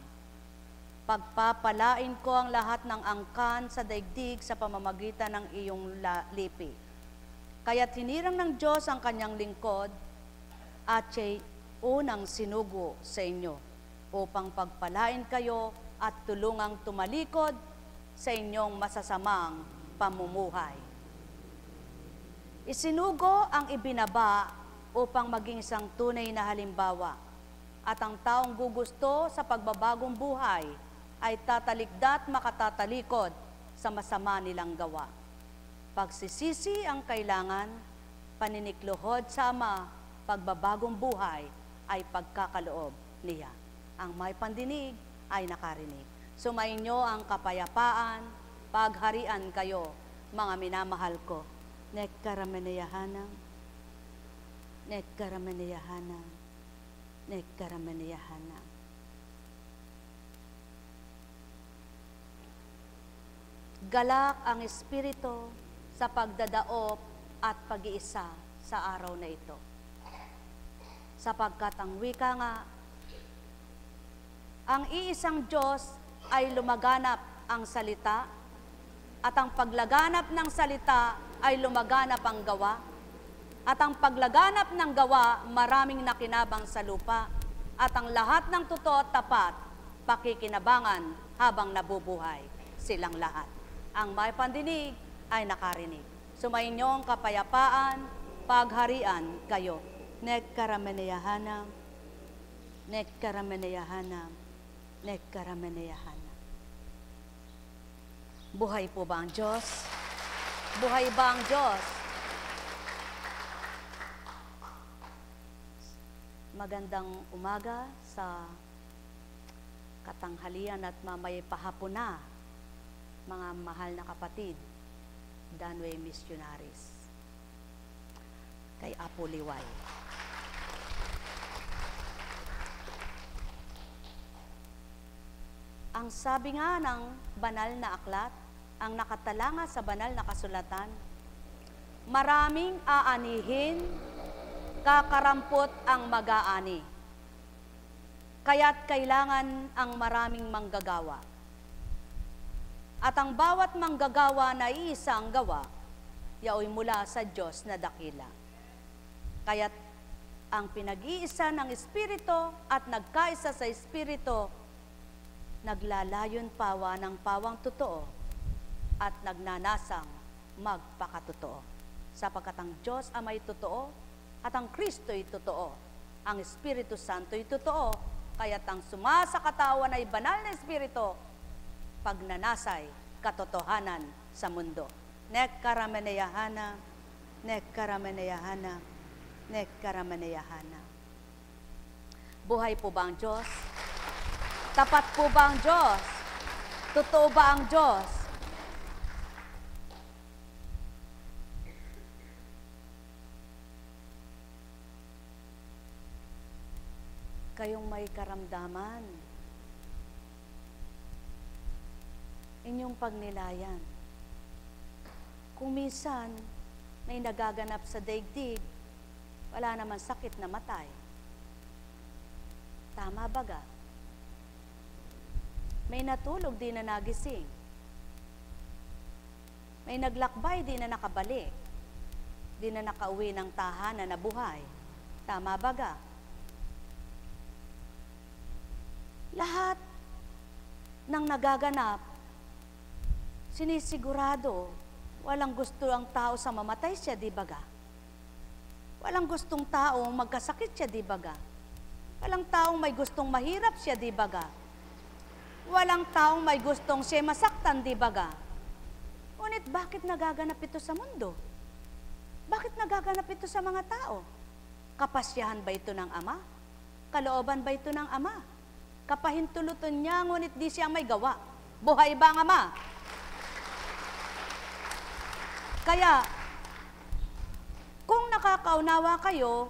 Pagpapalain ko ang lahat ng angkan sa daigdig sa pamamagitan ng iyong lipi. Kaya't hinirang ng Diyos ang kanyang lingkod at siya'y unang sinugo sa inyo upang pagpalain kayo at tulungang tumalikod sa inyong masasamang pamumuhay. Isinugo ang ibinaba upang maging isang tunay na halimbawa, at ang taong gugusto sa pagbabagong buhay ay tatalikdat makatatalikod sa masama nilang gawa. Pagsisisi ang kailangan, paninikluhod sa Ama, pagbabagong buhay ay pagkakaloob niya. Ang may pandinig ay nakarinig. Sumainyo ang kapayapaan, pagharian kayo, mga minamahal ko. Nekkarameneyahanam, nekkarameneyahanam, nekkarameneyahanam. Galak ang Espiritu sa pagdadaop at pag-iisa sa araw na ito. Sapagkat ang wika nga, ang iisang Diyos ay lumaganap ang salita, at ang paglaganap ng salita ay lumaganap ang gawa, at ang paglaganap ng gawa maraming nakinabang sa lupa, at ang lahat ng totoo at tapat pakikinabangan habang nabubuhay silang lahat. Ang may pandinig ay nakarinig. Sumainyo ang kapayapaan, pagharian kayo. Nekkarameneyahanam, nekkarameneyahanam, nekkarameneyahanam. Buhay po ba ang Diyos? Buhay ba ang Diyos? Magandang umaga sa katanghalian at mamay pahapon na, mga mahal na kapatid, Danway Missionaries, kay Apo Liway. Ang sabi nga ng banal na aklat, ang nakatalanga sa banal na kasulatan, maraming aanihin, kakarampot ang mag-aani. Kaya't kailangan ang maraming manggagawa. At ang bawat manggagawa na iisang gawa, yaoy mula sa Diyos na dakila. Kaya't ang pinag-iisa ng Espiritu at nagkaisa sa Espiritu, naglalayon pawa ng pawang totoo at nagnanasang magpakatotoo. Sapagkat ang Diyos Ama'y totoo at ang Kristo'y totoo. Ang Espiritu Santo'y totoo, kaya't ang sumasakatawan ay banal na Espiritu, pagnanasay katotohanan sa mundo. Nekkarameneyahanam, nekkarameneyahanam, nekkarameneyahanam. Buhay po ba ang Diyos? Tapat po ba ang Diyos? Totoo ba ang Diyos? Kayong may karamdaman, inyong pagnilayan. Kung minsan may nagaganap sa daigdig, wala naman sakit na matay. Tama baga? May natulog di na nagising. May naglakbay di na nakabalik. Di na nakauwi ng tahanan na buhay. Tama baga? Lahat ng nagaganap, sinisigurado, walang gusto ang tao sa mamatay siya, di baga? Walang gustong taong magkasakit siya, di baga? Walang taong may gustong mahirap siya, di baga? Walang taong may gustong siya masaktan, di baga? Ngunit bakit nagaganap ito sa mundo? Bakit nagaganap ito sa mga tao? Kapasyahan ba ito ng Ama? Kalooban ba ito ng Ama? Kapahintulutan niya, ngunit di siya may gawa. Buhay ba ang Ama? Kaya, kung nakakaunawa kayo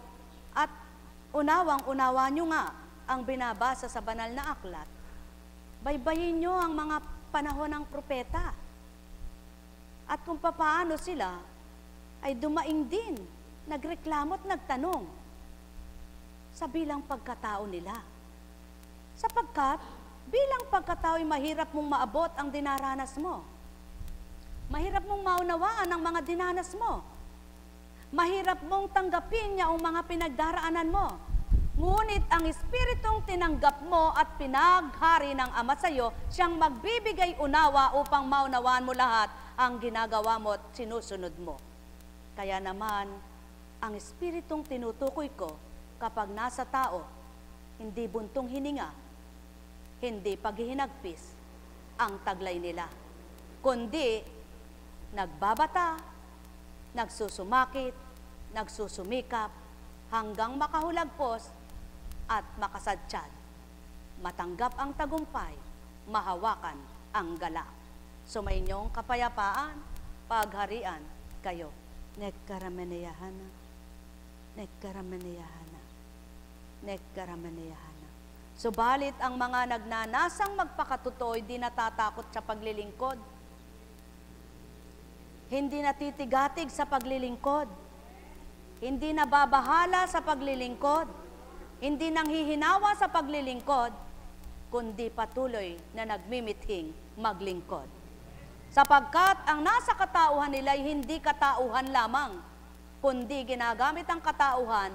at unawang-unawa nyo nga ang binabasa sa banal na aklat, baybayin nyo ang mga panahon ng propeta. At kung papaano sila ay dumaing din, nagreklamo at nagtanong sa bilang pagkatao nila. Sapagkat bilang pagkatao'y mahirap mong maabot ang dinaranas mo. Mahirap mong maunawaan ang mga dinanas mo. Mahirap mong tanggapin niya ang mga pinagdaraanan mo. Ngunit ang Espiritong tinanggap mo at pinaghari ng Ama sa iyo, siyang magbibigay unawa upang maunawaan mo lahat ang ginagawa mo at sinusunod mo. Kaya naman, ang Espiritong tinutukoy ko kapag nasa tao, hindi buntong hininga, hindi paghihinagpis ang taglay nila, kundi nagbabata, nagsusumakit, nagsusumikap, hanggang makahulagpos at makasadsyad, matanggap ang tagumpay, mahawakan ang galak. Sumainyong kapayapaan, pagharian kayo. Nekaramaneyahana, nekaramaneyahana, nekaramaneyahana. Subalit ang mga nagnanasang magpakatutoy di natatakot sa paglilingkod. Hindi natitigatig sa paglilingkod. Hindi nababahala sa paglilingkod. Hindi nanghihinawa sa paglilingkod, kundi patuloy na nagmimithing maglingkod. Sapagkat ang nasa katauhan nila ay hindi katauhan lamang, kundi ginagamit ang katauhan,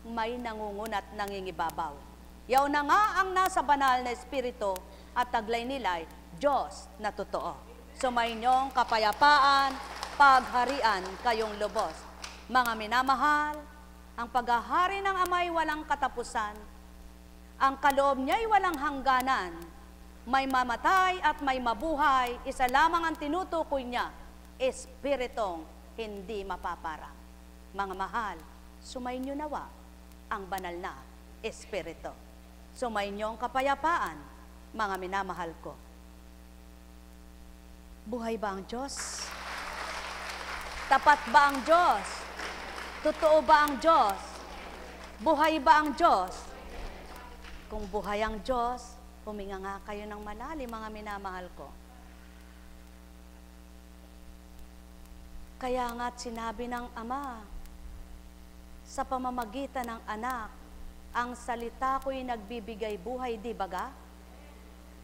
may nangungunat nangingibabaw. Yaw na nga ang nasa banal na Espiritu at taglay nila ay Diyos na totoo. Sumainyong kapayapaan, pagharian kayong lubos. Mga minamahal, ang paghahari ng Ama'y walang katapusan. Ang kaloob niya'y walang hangganan. May mamatay at may mabuhay, isa lamang ang tinutukoy niya, Espiritong hindi mapaparang. Mga mahal, sumainyo nawa ang banal na Espiritu. Sumainyong kapayapaan, mga minamahal ko. Buhay ba ang Diyos? Tapat ba ang Diyos? Totoo ba ang Diyos? Buhay ba ang Diyos? Kung buhay ang Diyos, huminga nga kayo ng malalim, mga minamahal ko. Kaya nga't sinabi ng Ama, sa pamamagitan ng anak, ang salita ko'y nagbibigay buhay, di baga?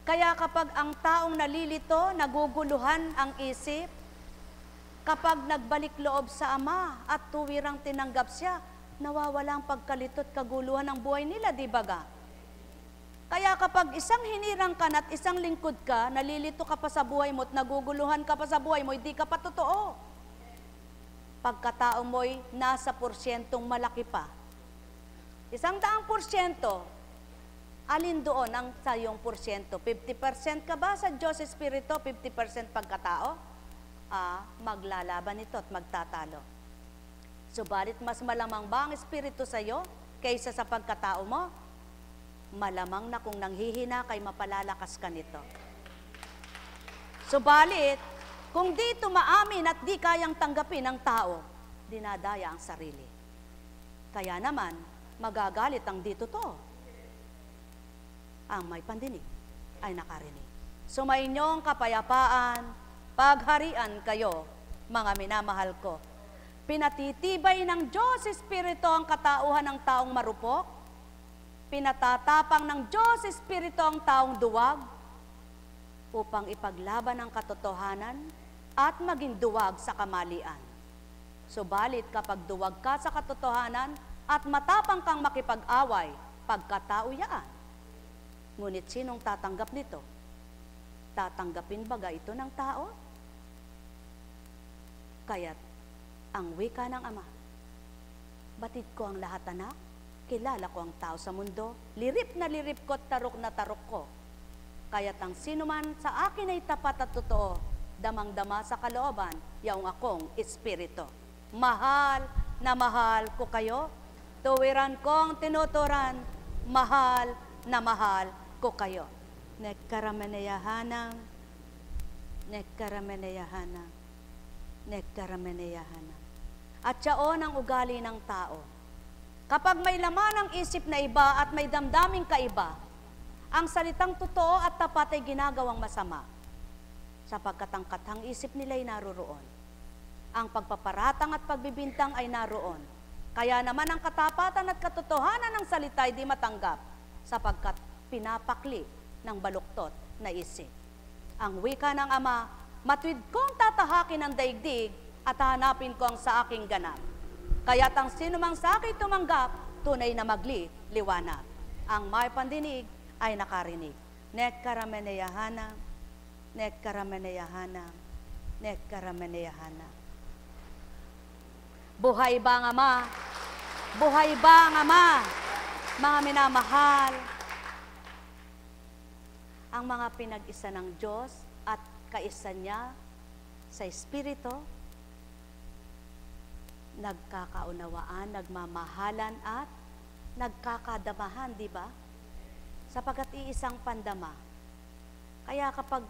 Kaya kapag ang taong nalilito, naguguluhan ang isip, kapag nagbalik loob sa Ama at tuwirang tinanggap siya, nawawala ang pagkalito at kaguluhan ng buhay nila, di baga? Kaya kapag isang hinirang ka at isang lingkod ka, nalilito ka pa sa buhay mo at naguguluhan ka pa sa buhay mo, hindi ka pa totoo. Pagkatao mo'y nasa porsyentong malaki pa. 100%, alin doon ang sayong porsyento? 50% ka ba sa Diyos Espiritu, 50% pagkatao? Maglalaban ito at magtatalo. Subalit mas malamang ba ang Espiritu sa iyo kaysa sa pagkatao mo? Malamang na kung nanghihina kay mapalalakas ka nito. Subalit, kung di tumaamin at di kayang tanggapin ng tao, dinadaya ang sarili. Kaya naman, magagalit ang di totoo. Ang may pandinig ay nakarinig. Sumainyong kapayapaan, pagharian kayo, mga minamahal ko. Pinatitibay ng Diyos Espiritu ang katauhan ng taong marupok. Pinatatapang ng Diyos Espiritu ang taong duwag upang ipaglaban ang katotohanan at maging duwag sa kamalian. Subalit kapag duwag ka sa katotohanan at matapang kang makipag-away, pagkatao yaan. Ngunit sinong tatanggap nito? Tatanggapin baga ito ng tao? Kaya't ang wika ng Ama, batid ko ang lahat anak, kilala ko ang tao sa mundo, lirip na lirip ko at tarok na tarok ko. Kaya't ang sinuman sa akin ay tapat at totoo, damang-dama sa kalooban, yaong akong Espiritu. Mahal na mahal ko kayo, tuwiran kong tinuturan, mahal na mahal ko kayo. Nekkarameneyahanang, nekkarameneyahanang, nekkarameneyahanang. At siyaon ang ugali ng tao. Kapag may laman ang isip na iba at may damdaming kaiba, ang salitang totoo at tapat ay ginagawang masama, sapagkat ang katang isip nila ay naroroon. Ang pagpaparatang at pagbibintang ay naroon. Kaya naman ang katapatan at katotohanan ng salita ay di matanggap, sapagkat pinapakli ng baluktot na isip. Ang wika ng Ama, matuwid kong tatahakin ang daigdig at hanapin ko ang sa aking ganap. Kaya't ang sinumang sa akin tumanggap, tunay na liwanag. Ang may pandinig ay nakarinig. Nek karameneyahana, nek karameneyahana, nek karameneyahana. Buhay ba ang Ama? Buhay ba ang Ama? Mga minamahal, ang mga pinag-isa ng Diyos at kaisa niya sa Espiritu, nagkakaunawaan, nagmamahalan at nagkakadamahan, di ba? Sapagkat iisang pandama. Kaya kapag,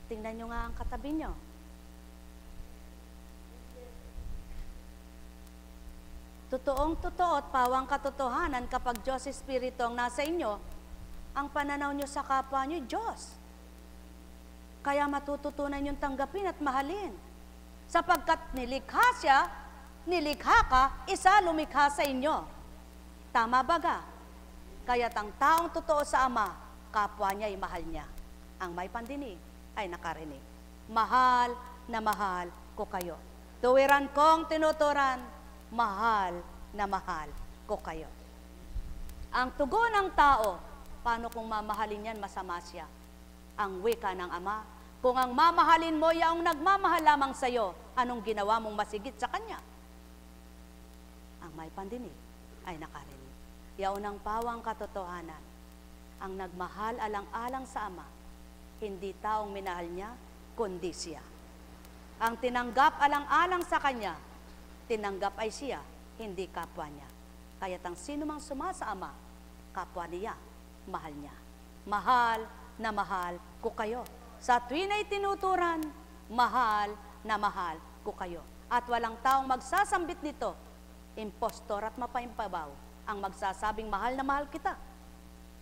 tingnan nyo nga ang katabi nyo, totoong-totoo at pawang katotohanan kapag Diyos Espiritu ang nasa inyo, ang pananaw nyo sa kapwa nyo, Diyos. Kaya matututunan yung tanggapin at mahalin. Sapagkat nilikha siya, nilikha ka, isa lumikha sa inyo. Tama baga? Kaya't ang taong totoo sa Ama, kapwa niya ay mahal niya. Ang may pandinig ay nakarinig. Mahal na mahal ko kayo. Tuwiran kong tinuturan, mahal na mahal ko kayo. Ang tugon ng tao, paano kung mamahalin yan, masama siya? Ang wika ng Ama, kung ang mamahalin mo, yaong nagmamahal lamang sa iyo, anong ginawa mong masigit sa kanya? Ang may pandinig ay nakarinig. Yaon ang pawang katotohanan. Ang nagmahal alang-alang sa Ama, hindi taong minahal niya, kundi siya. Ang tinanggap alang-alang sa kanya, tinanggap ay siya, hindi kapwa niya. Kaya't ang sino mang sumasa Ama, kapwa niya, mahal niya. Mahal na mahal ko kayo. Sa tuwin ay tinuturan, mahal na mahal ko kayo. At walang taong magsasambit nito, impostor at mapaimpabaw, ang magsasabing mahal na mahal kita.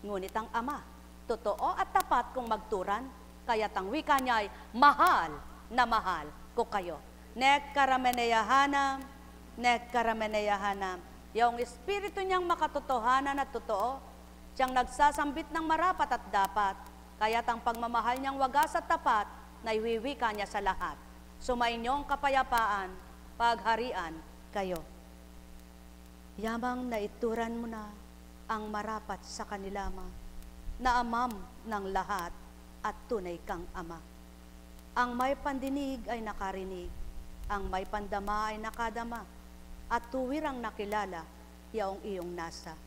Ngunit ang Ama, totoo at tapat kung magturan, kaya't ang wika niya ay mahal na mahal ko kayo. Nek karameneyahanam, nek karameneyahanam. Yung espiritu niyang makatotohanan at totoo, siyang nagsasambit ng marapat at dapat, kaya't ang pagmamahal niyang wagas at tapat, naiwiwika niya sa lahat. Sumainyong kapayapaan, pagharian kayo. Yamang naituran mo na ang marapat sa kanila, Ma, na amam ng lahat at tunay kang Ama. Ang may pandinig ay nakarinig, ang may pandama ay nakadama, at tuwirang nakilala yaong iyong nasa.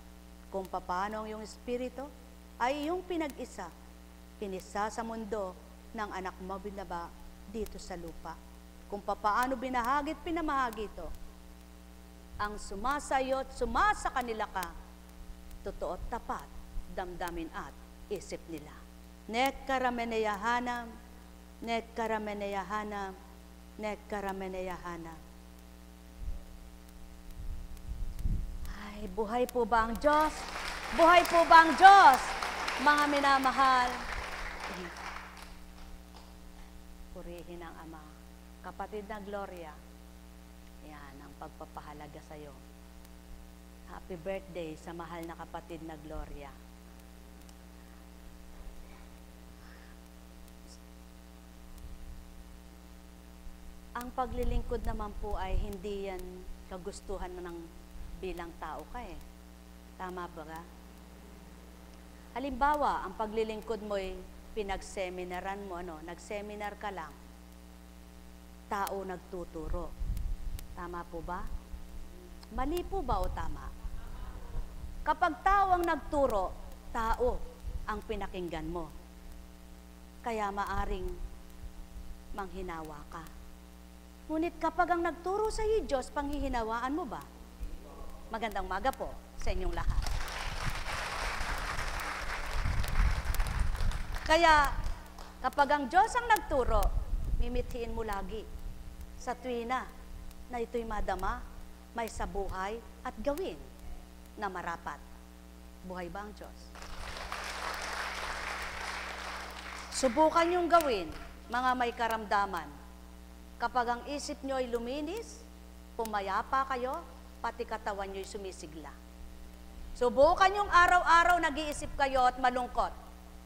Kung papaano ang iyong espiritu ay iyong pinag-isa, inisa sa mundo ng anak mo binaba dito sa lupa. Kung papaano binahagit pinamahagi ito, ang sumasayot, sumasa kanila ka, totoo at tapat, damdamin at isip nila. Nek karameneyahanam, nek karameneyahanam, nek karameneyahanam. Ay, buhay po ba ang Diyos? Buhay po ba ang Diyos? Mga minamahal, purihin ang Ama. Kapatid na Gloria, yan ang pagpapahalaga sa iyo. Happy birthday sa mahal na kapatid na Gloria. Ang paglilingkod naman po ay hindi yan kagustuhan mo ng bilang tao ka eh. Tama ba ka? Halimbawa, ang paglilingkod mo ay pinagseminaran mo, nagseminar ka lang. Tao nagtuturo. Tama po ba? Mali po ba o tama? Kapag tao ang nagturo, tao ang pinakinggan mo. Kaya maaring manghinawa ka. Ngunit kapag ang nagturo sa iyo, Diyos, panghihinawaan mo ba? Magandang maga po sa inyong lahat. Kaya, kapag ang Diyos ang nagturo, mimithiin mo lagi sa tuwina na ito'y madama, may sa buhay at gawin na marapat. Buhay ba ang Diyos? Subukan niyong gawin, mga may karamdaman. Kapag ang isip niyo ay luminis, pumayapa kayo, pati katawan niyo'y sumisigla. Subukan niyong araw-araw nag-iisip kayo at malungkot.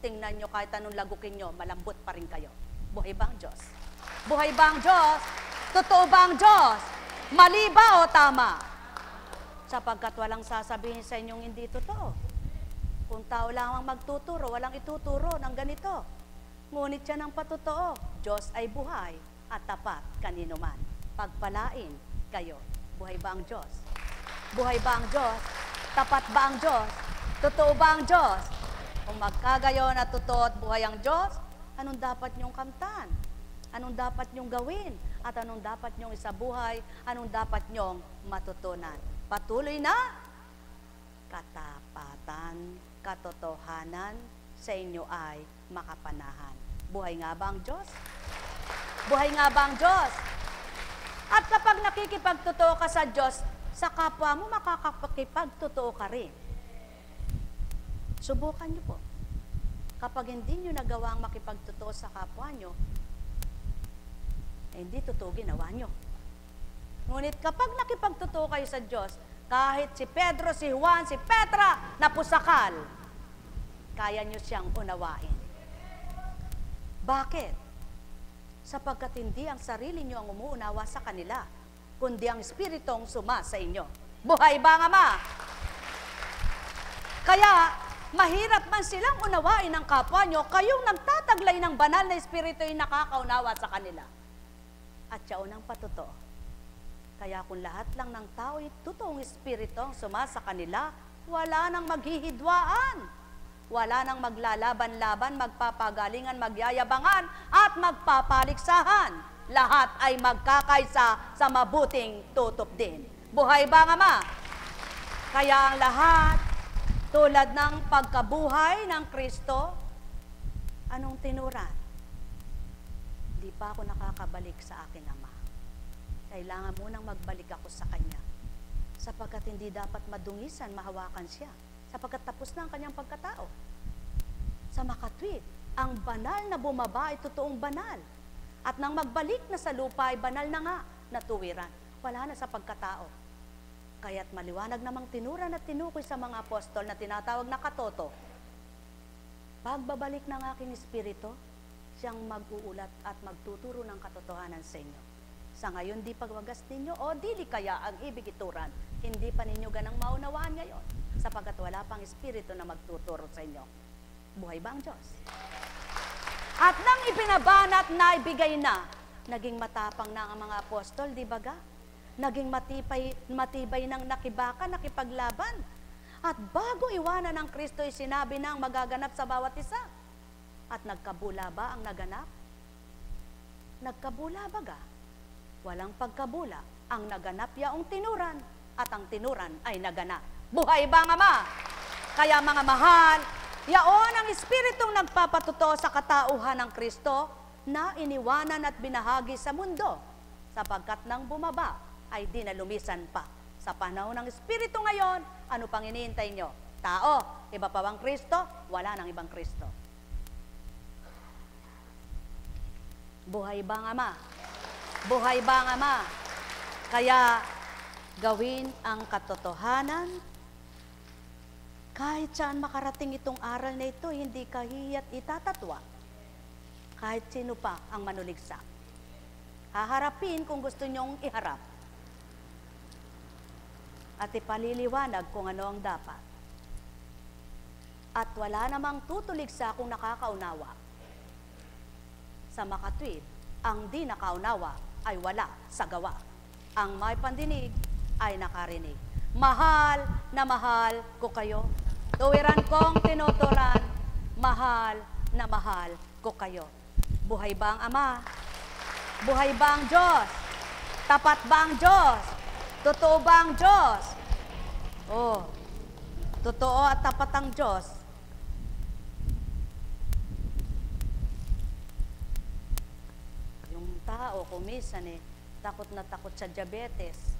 tingnan nyo kahit anong lagukin nyo, malambot pa rin kayo. Buhay ba ang Diyos? Buhay ba ang Diyos? Totoo ba ang Diyos? Mali ba o tama? Sapagkat walang sasabihin sa inyong hindi totoo. Kung tao lamang magtuturo, walang ituturo ng ganito. Ngunit yan ang patotoo. Diyos ay buhay at tapat kanino man. Pagpalain kayo. Buhay ba ang Diyos? Buhay ba ang Diyos? Tapat ba ang Diyos? Totoo ba ang Diyos? Kung magkagayon at totoo at buhay ang Diyos, anong dapat niyong kamtan? Anong dapat niyong gawin? At anong dapat niyong isabuhay? Anong dapat niyong matutunan? Patuloy na katapatan, katotohanan sa inyo ay makapanahan. Buhay nga ba ang Diyos? Buhay nga ba ang Diyos? At kapag nakikipagtotoo ka sa Diyos, sa kapwa mo makakapagtotoo ka rin. Subukan niyo po. Kapag hindi niyo nagawang makipagtotoo sa kapwa niyo, hindi totoo ginawa niyo. Ngunit kapag nakipagtotoo kayo sa Diyos, kahit si Pedro, si Juan, si Petra, napusakal, kaya niyo siyang unawain. Bakit? Sapagkat hindi ang sarili niyo ang umuunawa sa kanila, kundi ang Espiritong suma sa inyo. Buhay ba ang Ama? Kaya, mahirap man silang unawain ng kapwa nyo, kayong nagtataglay ng banal na Espiritu ay nakakaunawa sa kanila. At siya unang patotoo. Kaya kung lahat lang ng tao ay totoong Espiritu ang suma sa kanila, wala nang maghihidwaan. Wala nang maglalaban-laban, magpapagalingan, magyayabangan, at magpapaliksahan. Lahat ay magkakaisa sa mabuting tutup din. Buhay ba ang Ama? Kaya ang lahat, tulad ng pagkabuhay ng Kristo, anong tinuran? Di pa ako nakakabalik sa akin, Ama. Kailangan munang magbalik ako sa Kanya. Sapagkat hindi dapat madungisan, mahawakan siya. Sapagkat tapos na ang kanyang pagkatao. Sa makatwid, ang banal na bumaba ay totoong banal. At nang magbalik na sa lupa ay banal na nga na tuwiran. Wala na sa pagkatao. Kaya't maliwanag namang tinuran at tinukoy sa mga apostol na tinatawag na katoto. Pagbabalik ng aking Espiritu, siyang mag-uulat at magtuturo ng katotohanan sa inyo. Sa ngayon, di pagwagas ninyo, o dili kaya ang ibig ituran, hindi pa ninyo ganang maunawaan ngayon, sapagkat wala pang Espiritu na magtuturo sa inyo. Buhay ba ang Diyos? At nang ipinabanat na ibigay na, naging matapang na ang mga apostol, di ba ga? Naging matibay ng nakibaka, nakipaglaban. At bago iwanan ng Kristo, ay sinabi na ang magaganap sa bawat isa. At nagkabula ba ang naganap? Nagkabula ba ga? Walang pagkabula. Ang naganap yaong tinuran, at ang tinuran ay naganap. Buhay ba ang Ama? Kaya mga mahal, yaon ang Espiritong nagpapatuto sa katauhan ng Kristo na iniwanan at binahagi sa mundo, sapagkat nang bumaba ay di na lumisan pa. Sa panahon ng Espiritu ngayon, ano pang iniintay nyo? Tao, iba pa bang Kristo? Wala nang ibang Kristo. Buhay ba ang Ama? Buhay ba ang Ama? Kaya, gawin ang katotohanan. Kahit saan makarating itong aral na ito, hindi kahiyat itatatwa. Kahit sino pa ang manuligsa. Haharapin kung gusto nyong iharap. At ipaliliwanag kung ano ang dapat. At wala namang tutuligsa kung nakakaunawa. Sa makatwid, ang di nakaunawa ay wala sa gawa. Ang may pandinig ay nakarinig. Mahal na mahal ko kayo. Tuwiran kong tinuturan, mahal na mahal ko kayo. Buhay ba ang Ama? Buhay ba ang Diyos? Tapat ba ang Diyos? Totoo ba ang Diyos? Oh, totoo at tapat ang Diyos. Yung tao, kumisan takot na takot sa diabetes.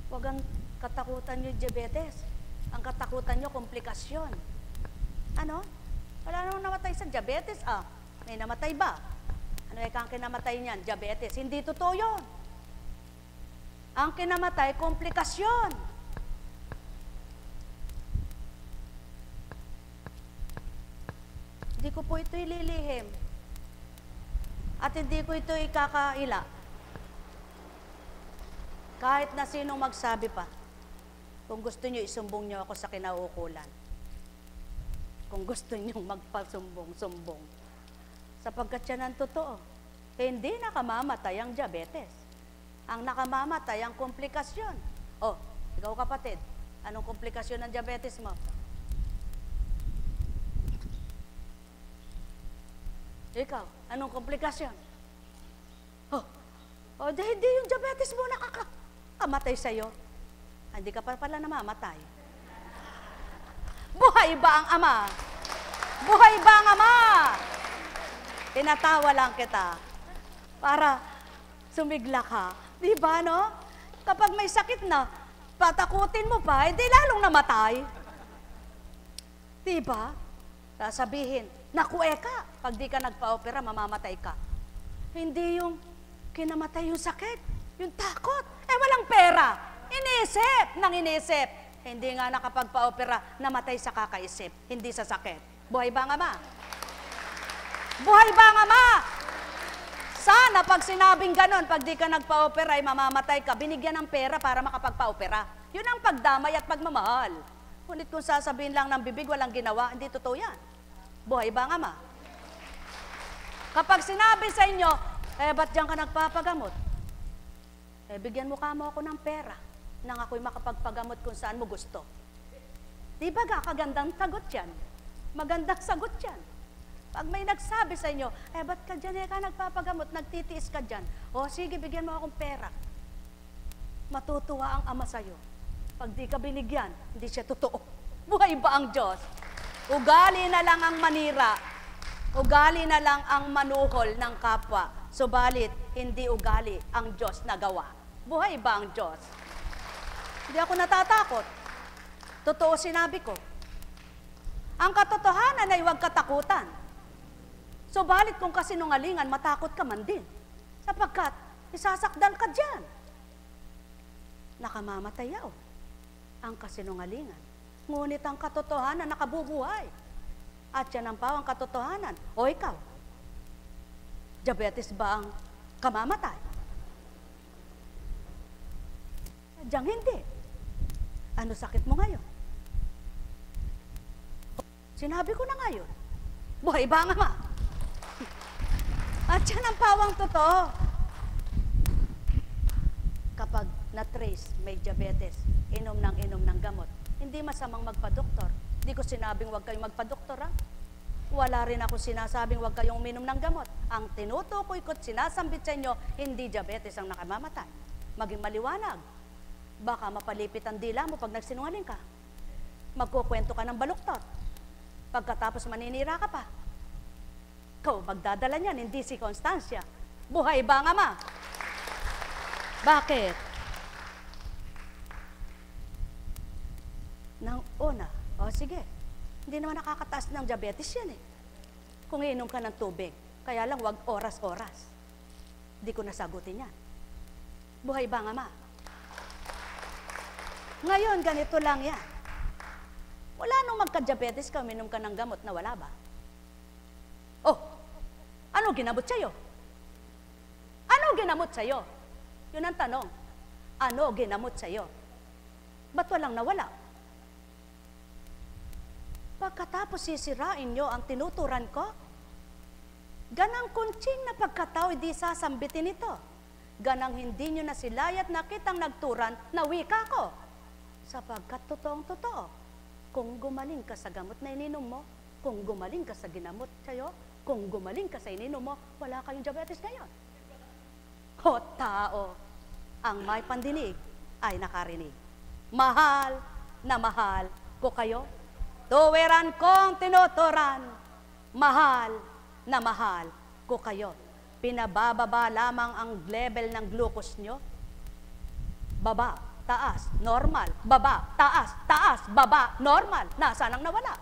Huwag ang katakutan nyo diabetes. Ang katakutan nyo, komplikasyon. Ano? Wala namang namatay sa diabetes. May namatay ba? Ano kang kinamatay niyan? Diabetes. Hindi totoo yun. Ang kinamatay, komplikasyon. Hindi ko po ito ililihim. At hindi ko ito ikakaila. Kahit na sinong magsabi pa, kung gusto nyo, isumbong nyo ako sa kinauukulan. Kung gusto nyo magpasumbong-sumbong. Sapagkat yan ang totoo. Hindi nakamamatay ang diabetes. Ang nakamamatay ang komplikasyon. Oh, ikaw kapatid, anong komplikasyon ng diabetes mo? Ikaw, anong komplikasyon? Hindi yung diabetes mo nakakamatay sa'yo. Hindi ka pa pala namamatay. Buhay ba ang Ama? Buhay ba ang Ama? Tinatawa lang kita para sumigla ka. Di ba, no? Kapag may sakit na, patakutin mo pa, hindi lalong namatay. Di ba? Sasabihin, naku ka, pag di ka nagpa-opera, mamamatay ka. Hindi yung kinamatay yung sakit, yung takot. Walang pera. Iniisip ng iniisip. Hindi nga nakapagpa-opera, namatay sa kakaisip, hindi sa sakit. Buhay ba ang Ama? Buhay ba ang Ama? Sana pag sinabing ganon, pag di ka nagpa-opera, ay mamamatay ka, binigyan ng pera para makapagpa-opera. Yun ang pagdamay at pagmamahal. Ngunit kung sasabihin lang ng bibig, walang ginawa, hindi totoo yan. Buhay ba ang Ama? Kapag sinabi sa inyo, ba't diyan ka nagpapagamot? Bigyan mo ako ng pera nang ako'y makapagpagamot kung saan mo gusto. Di ba kagandang sagot yan? Magandang sagot yan. Pag may nagsabi sa inyo, ba't ka dyan ka nagpapagamot, nagtitiis ka dyan? O sige, bigyan mo akong pera. Matutuwa ang Ama sa'yo. Pag di ka binigyan, hindi siya totoo. Buhay ba ang Diyos? Ugali na lang ang manira. Ugali na lang ang manuhol ng kapwa. Subalit, hindi ugali ang Diyos na gawa. Buhay ba ang Diyos? Hindi ako natatakot. Totoo sinabi ko. Ang katotohanan ay huwag katakutan. Subalit kung kasinungalingan, matakot ka man din. Sapagkat, isasakdal ka dyan. Nakamamatay yaw ang kasinungalingan. Ngunit ang katotohanan nakabubuhay. At yan ang pawang katotohanan. O ikaw, diabetes ba ang kamamatay? Diyan hindi. Ano sakit mo ngayon? Sinabi ko na ngayon. Buhay ba ang Ama? At yan ang pawang totoo. Kapag na-trace may diabetes, inom ng gamot, hindi masamang magpa-doktor. Hindi ko sinabing huwag kayong magpa-doktor, ha? Wala rin ako sinasabing huwag kayong uminom ng gamot. Ang tinutukoy ko't sinasambit sa inyo, hindi diabetes ang nakamamatay. Maging maliwanag. Baka mapalipit ang dila mo pag nagsinungaling ka. Magkukwento ka ng baluktot. Pagkatapos maninira ka pa. Ikaw magdadala niyan, hindi si Constancia. Buhay ba ang Ama? Bakit? Nang una, sige, hindi naman nakakataas ng diabetes yan eh. Kung iinom ka ng tubig, kaya lang wag oras-oras. Hindi ko nasagutin yan. Buhay ba ang Ama? Ngayon, ganito lang yan. Wala nung magka-diabetes ka, uminom ka ng gamot na wala ba? Ano ginamot sa'yo? Ano ginamot sa'yo? Yun ang tanong. Ano ginamot sa'yo? Ba't walang nawala? Pagkatapos sisirain nyo ang tinuturan ko, ganang kuntsing na pagkatao, di sasambitin ito. Ganang hindi nyo nasilayat na kitang nagturan na wika ko. Sapagkat totoong totoo, kung gumaling ka sa gamot na ininom mo, kung gumaling ka sa ginamot sa'yo, kung gumaling ka sa ininom mo, wala kayong diabetes ngayon. O tao, ang may pandinig ay nakarinig. Mahal na mahal ko kayo. Tuwiran kong tinuturan, mahal na mahal ko kayo. Pinabababa lamang ang level ng glucose nyo. Baba, taas, normal. Baba, taas, taas, baba, normal. Nasaan ang nawala?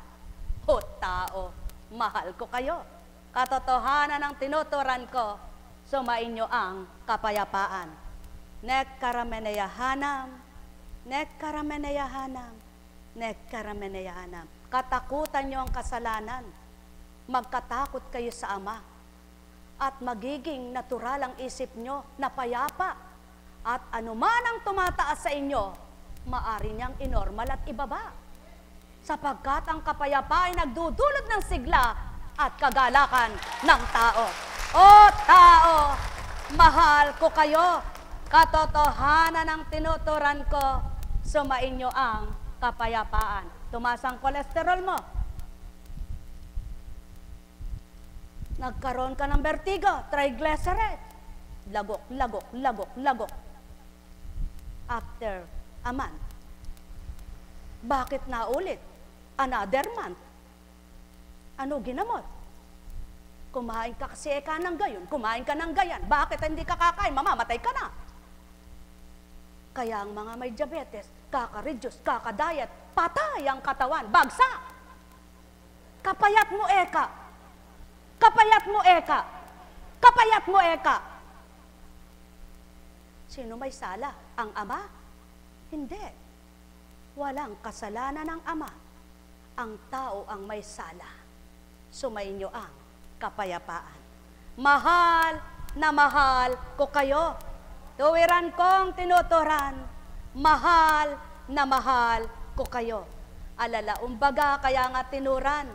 O tao, mahal ko kayo. Katotohanan ng tinuturan ko, sumain nyo ang kapayapaan. Nekkarameneyahanam, nekkarameneyahanam, nekkarameneyahanam. Katakutan nyo ang kasalanan. magkatakot kayo sa Ama at magiging natural ang isip nyo na payapa at anuman ang tumataas sa inyo, maari niyang inormal at ibaba. Sapagkat ang kapayapaan ay nagdudulot ng sigla at kagalakan ng tao. O tao, mahal ko kayo, katotohanan ang tinuturan ko, sumainyo ang kapayapaan. Tumaas ang kolesterol mo. Nagkaroon ka ng vertigo, triglycerides. Lagok, lagok, lagok, lagok. After a month. Bakit naulit? Another month. Ano ginamot? Kumain ka kasi ka ng gayon, kumain ka ng gayan. Bakit hindi ka kakain? Mamamatay ka na. Kaya ang mga may diabetes, kaka-reduce, kaka-diet, patay ang katawan, bagsak. Kapayat mo eka. Kapayat mo eka. Kapayat mo eka. Sino may sala? Ang Ama? Hindi. Walang kasalanan ng Ama. Ang tao ang may sala. Sumainyo ang kapayapaan. Mahal na mahal ko kayo. Tuwiran kong tinuturan. Mahal na mahal ko kayo. Alala, umbaga kaya nga tinuran.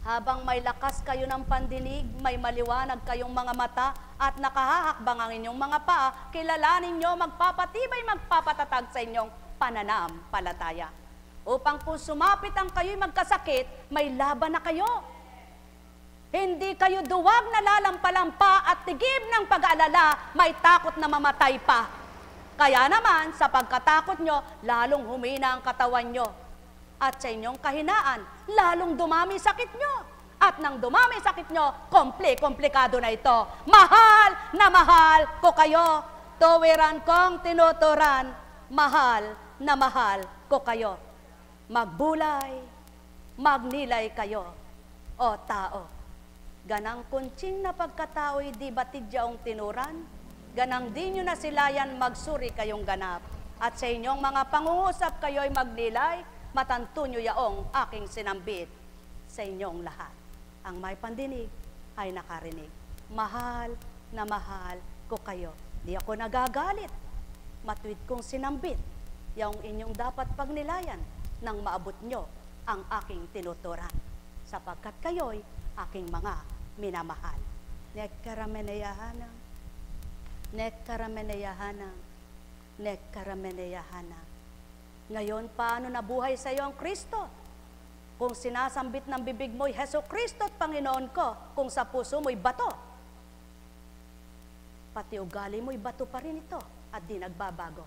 Habang may lakas kayo ng pandinig, may maliwanag kayong mga mata at nakahahakbang ang inyong mga paa, kilalanin nyo, magpapatibay, magpapatatag sa inyong pananampalataya. Upang kung sumapit ang kayo'y magkasakit, may laban na kayo. Hindi kayo duwag na lalampalampa at tigib ng pag-aalala, may takot na mamatay pa. Kaya naman, sa pagkatakot nyo, lalong humina ang katawan nyo. At sa inyong kahinaan, lalong dumami sakit nyo. At nang dumami sakit nyo, komplikado na ito. Mahal na mahal ko kayo. Tuwiran kong tinuturan, mahal na mahal ko kayo. Magbulay, magnilay kayo, o tao. Ganang kuntsing na pagkatao'y di batid yaong tinuran, ganang di nyo na silayan magsuri kayong ganap. At sa inyong mga pangungusap kayo'y magnilay, matanto nyo yaong aking sinambit sa inyong lahat. Ang may pandinig ay nakarinig. Mahal na mahal ko kayo. Di ako nagagalit. Matuwid kong sinambit yaong inyong dapat pagnilayan nang maabot nyo ang aking tinuturan. Sapagkat kayo'y aking mga minamahal. Nekkarameneyahanang, nekkarameneyahanang, nekkarameneyahanang. Ngayon, paano nabuhay sa iyo ang Kristo? Kung sinasambit ng bibig mo'y Heso Kristo at Panginoon ko, kung sa puso mo'y bato, pati ugali mo'y bato pa rin ito at di nagbabago.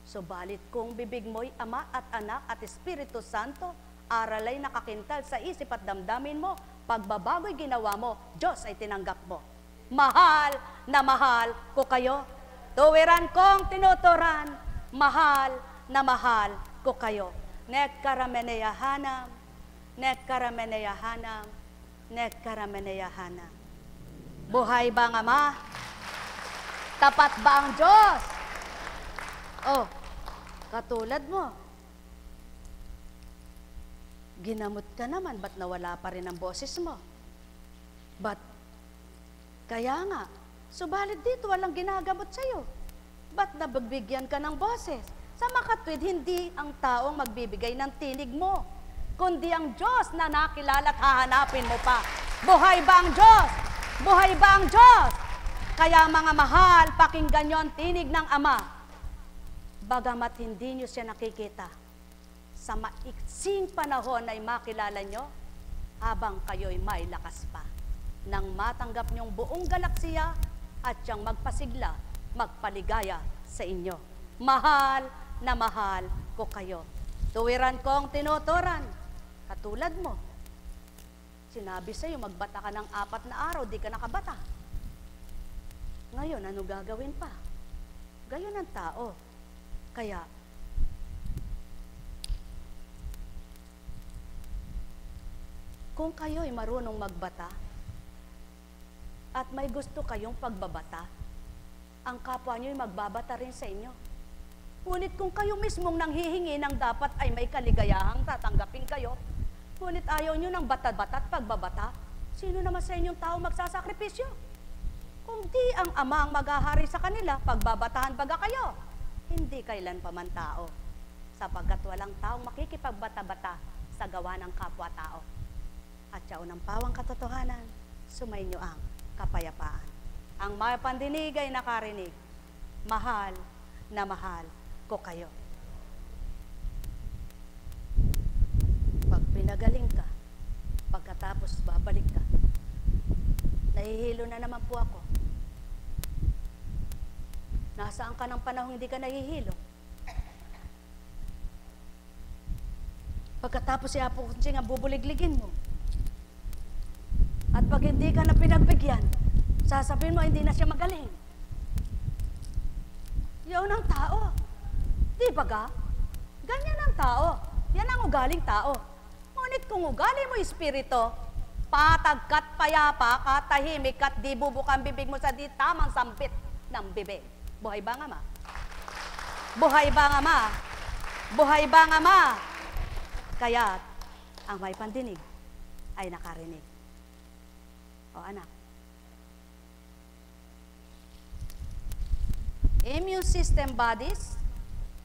Subalit kung bibig mo'y Ama at Anak at Espiritu Santo, aral ay nakakintal sa isip at damdamin mo, pagbabago'y ginawa mo, Diyos ay tinanggap mo. Mahal na mahal ko kayo. Tuwiran kong tinuturan, mahal na mahal ko kayo. Nekkarameneyahanam, nekkarameneyahanam, nekkarameneyahanam. Buhay ba ang Ama? Tapat ba ang Diyos? Oh, katulad mo. Ginamot ka naman, ba't nawala pa rin ang boses mo? Ba't? Kaya nga, subalit dito walang ginagamot sa'yo. Ba't nabagbigyan ka ng boses? Sa makatwid, hindi ang taong magbibigay ng tinig mo, kundi ang Diyos na nakilala at hahanapin mo pa. Buhay ba ang Diyos? Buhay ba ang Diyos? Kaya mga mahal, pakinggan nyo ang tinig ng Ama. Bagamat hindi nyo siya nakikita, sa maiksing panahon ay makilala nyo, habang kayo'y may lakas pa. Nang matanggap nyong buong galaksiya, at siyang magpasigla, magpaligaya sa inyo. Mahal na mahal ko kayo. Tuwiran kong tinuturan, katulad mo. Sinabi sa'yo, magbata ka ng 4 na araw, di ka nakabata. Ngayon, ano gagawin pa? Gayon ang tao. Kaya, kung kayo'y marunong magbata, at may gusto kayong pagbabata, ang kapwa nyo'y magbabata rin sa inyo. Ngunit kung kayo mismong nanghihingi ng dapat ay may kaligayahang tatanggapin kayo, Ngunit ayaw nyo ng bata-bata at pagbabata. Sino naman sa inyong tao magsasakripisyo? Kung di ang ama ang maghahari sa kanila, pagbabatahan baga kayo, hindi kailan pa man tao, sapagkat walang taong makikipagbata-bata sa gawa ng kapwa-tao. At yaon ang pawang katotohanan, sumainyo ang kapayapaan. Ang may pandinig ay nakarinig, mahal na mahal ko kayo. Pag pinagaling ka, pagkatapos babalik ka, nahihilo na naman po ako. Nasaan ka ng panahon hindi ka nahihilo? Pagkatapos si Apo Kunsing ang bubuligligin mo. At pag hindi ka na pinagbigyan, sasabihin mo hindi na siya magaling. Yun ang tao. Di ba ga? Ganyan ang tao. Yan ang ugaling tao. Ngunit kung ugali mo espiritu, patagkat payapa, katahimik at di bubukang bibig mo sa di tamang sampit ng bibig. Buhay ba nga ma? Buhay ba nga ma? Buhay ba nga ma? Kaya ang may pandinig ay nakarinig. O anak, immune system bodies,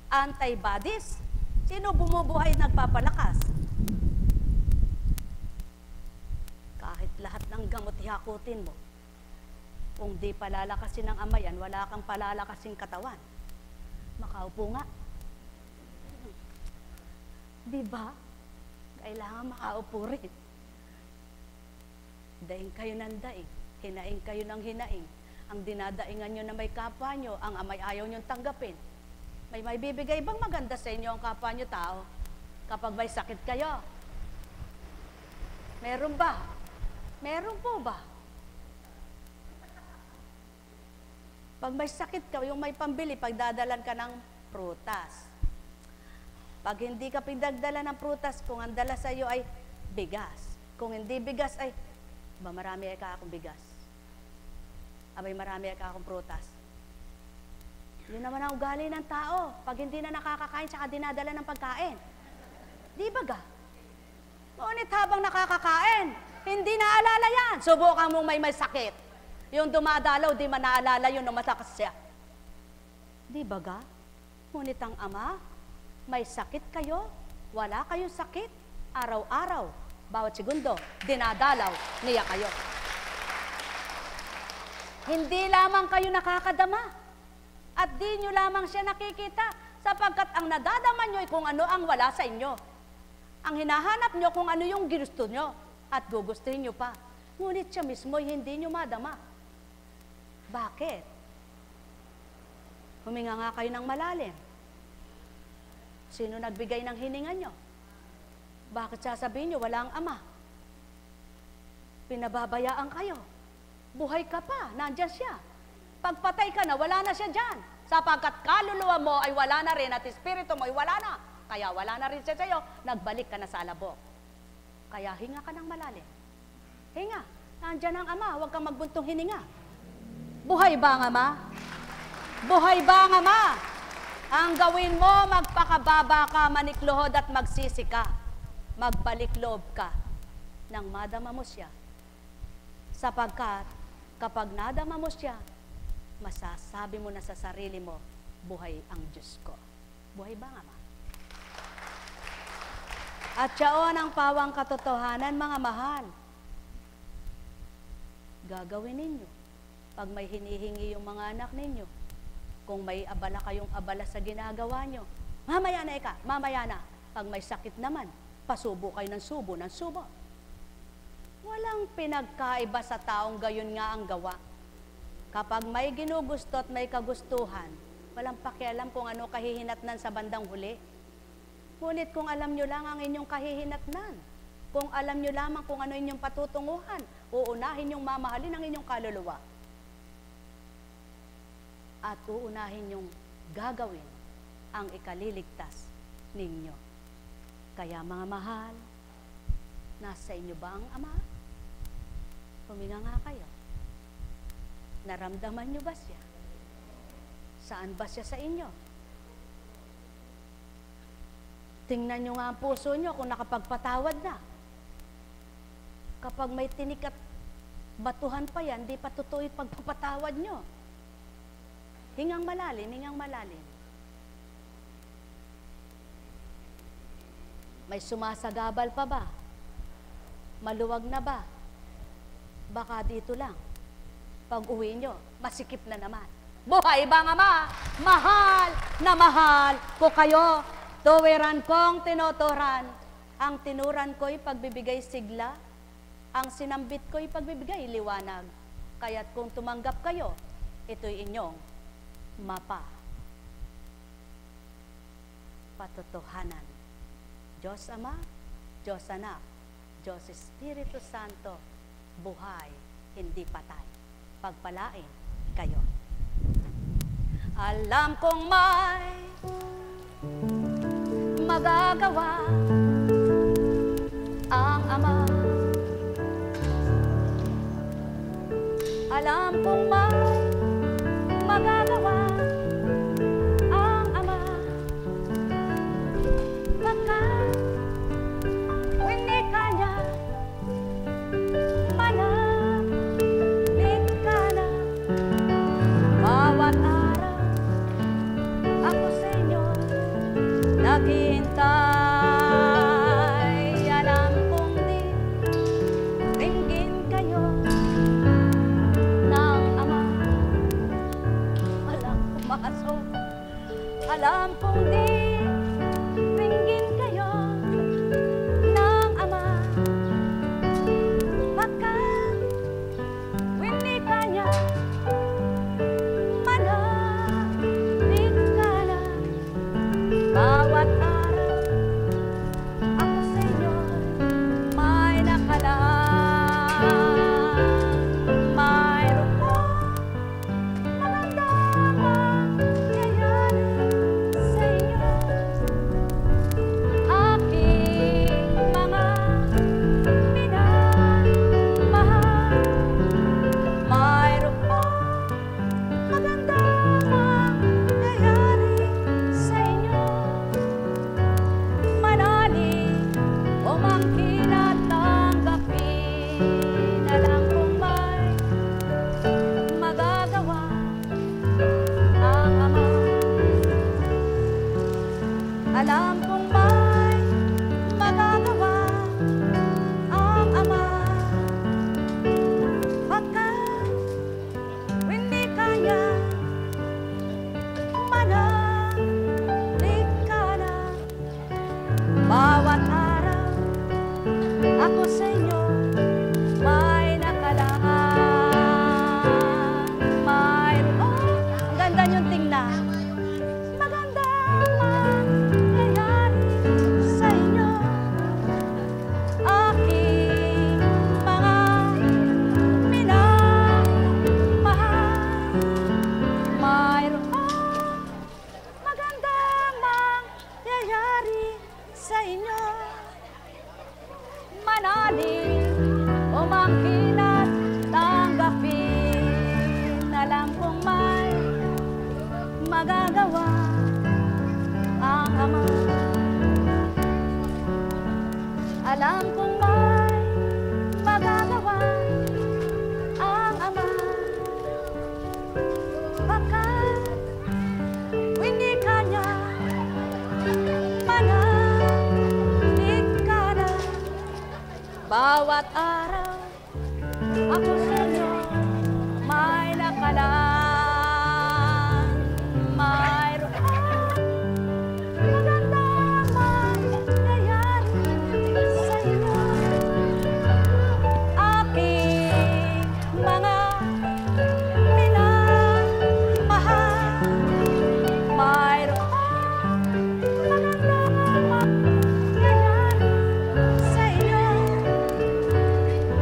antibodies, sino bumubuhay nagpapalakas? Kahit lahat ng gamot hihakutin mo, kung di palalakasin ng ama yan, wala kang palalakasing katawan. Makaupo nga. Di ba? Kailangan makaupo rin. Daing kayo ng daing, hinaing kayo ng hinaing. Ang dinadaingan nyo na may kapwa nyo, ang amay ayaw nyo tanggapin. May bibigay bang maganda sa inyo ang kapwa nyo tao? Kapag may sakit kayo? Meron ba? Meron po ba? Pag may sakit ka, yung may pambili, pagdadalan ka ng prutas. Pag hindi ka pinagdala ng prutas, kung ang dala sa iyo ay bigas. Kung hindi bigas ay, ba marami ay ka akong bigas. Abay marami ay ka akong prutas. Yun naman ang ugali ng tao. Pag hindi na nakakakain, saka dinadala ng pagkain. Di ba ga? Ngunit habang nakakakain, hindi naalala yan. Subukan mong may sakit. Yung dumadalaw, di man naalala yun nung matakas siya. Di ba ga? Ngunit ang ama, may sakit kayo, wala kayong sakit, araw-araw, bawat segundo, dinadalaw niya kayo. Hindi lamang kayo nakakadama, at di nyo lamang siya nakikita, sapagkat ang nadadama nyo ay kung ano ang wala sa inyo. Ang hinahanap nyo kung ano yung ginusto nyo, at gugustuhin nyo pa. Ngunit siya mismo hindi nyo madama. Bakit? Huminga nga kayo ng malalim. Sino nagbigay ng hininga nyo? Bakit sasabihin nyo walang ama? Pinababayaan kayo. Buhay ka pa, nandyan siya. Pagpatay ka na, wala na siya dyan. Sapagkat kaluluwa mo ay wala na rin at espiritu mo ay wala na. Kaya wala na rin siya sa'yo, nagbalik ka na sa alabok. Kaya hinga ka ng malalim. Hinga, nandyan ang ama, huwag kang magbuntong hininga. Buhay ba ang ama? Buhay ba ang ama? Ang gawin mo, magpakababa ka, manikluhod at magsisi ka. Magbalik loob ka nang madama mo siya. Sapagkat kapag nadama mo siya, masasabi mo na sa sarili mo, buhay ang Diyos ko. Buhay ba ang ama? At yaon ang pawang katotohanan, mga mahal. Gagawin ninyo. Pag may hinihingi yung mga anak ninyo, kung may abala kayong abala sa ginagawa nyo, mamaya na ika, mamaya na. Pag may sakit naman, pasubo kayo ng subo. Walang pinagkaiba sa taong gayon nga ang gawa. Kapag may ginugusto at may kagustuhan, walang pakialam kung ano kahihinatnan sa bandang huli. Ngunit kung alam nyo lang ang inyong kahihinatnan, kung alam nyo lamang kung ano inyong patutunguhan, uunahin yung mamahalin ang inyong kaluluwa. At uunahin yung gagawin ang ikaliligtas ninyo. Kaya mga mahal, nasa inyo ba ang ama? Huminga nga kayo. Naramdaman nyo ba siya? Saan ba siya sa inyo? Tingnan nyo nga ang puso nyo kung nakapagpatawad na. Kapag may tinik at batuhan pa yan, di pa totoo yung pagpapatawad nyo. Hingang malalim, hingang malalim. May sumasagabal pa ba? Maluwag na ba? Baka dito lang. Pag uwi nyo, masikip na naman. Buhay bang Ama? Mahal na mahal ko kayo. Tuwiran kong tinuturan. Ang tinuran ko'y pagbibigay sigla. Ang sinambit ko'y pagbibigay liwanag. Kaya't kung tumanggap kayo, ito'y inyong mapa. Patotohanan. Diyos Ama, Diyos Anak, Diyos Espiritu Santo, buhay, hindi patay. Pagpalain kayo. Alam kong may magagawa ang Ama. Alam kong may magagawa ang Ama. Pagkat hindi kanya manamit ka na. Bawat araw ako sa inyo naghihintay. Alam kong di ringgin kayo ng Ama. Walang pumasok. Alam kong di ringgin kayo ng Ama. Pagkat hindi kanya manamit ka na. Bawat araw ako sa inyo may nakalaan. Mayroon po magandang mangyayari sa inyo. Aking mga minamahal. Mayroon po magandang mangyayari sa inyo. Manalig o mangkin at tanggapin. Alam kong may magagawa ang Ama. Alam kong may magagawa ang Ama. Pagkat hindi kanya manamit ka na. Bawat araw ako sa inyo may nakalaan. Mayroon, ang ganda niyong tingnan. Magandang mangyayari sa inyo. Aking mga minamahal. Mayroon magandang mangyayari sa inyo. Manalig o mangkin at tanggapin. Alam kong may magagawa ang Ama. Alam kong may magagawa ang Ama. Pagkat hindi kanya manamit ka na. Bawat araw ako sa inyo may nakalaan. Mayroon magandang mangyayari sa inyo. Aking mga minamahal. Mayroon magandang mangyayari sa inyo.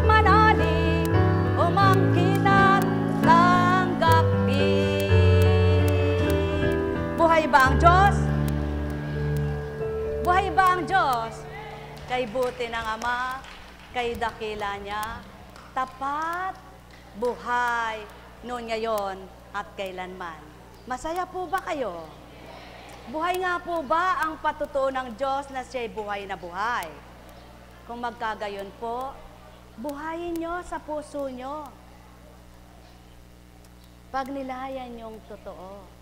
Manalig o mangkin at tanggapin. Buhay ba ang Diyos? Buhay ba ang Diyos? Kay buti ng Ama, kay dakila niya, tapat, buhay, noon ngayon at kailanman. Masaya po ba kayo? Buhay nga po ba ang patutuo ng Diyos na siya'y buhay na buhay? Kung magkagayon po, Buhayin nyo sa puso nyo. Pagnilayan yung totoo.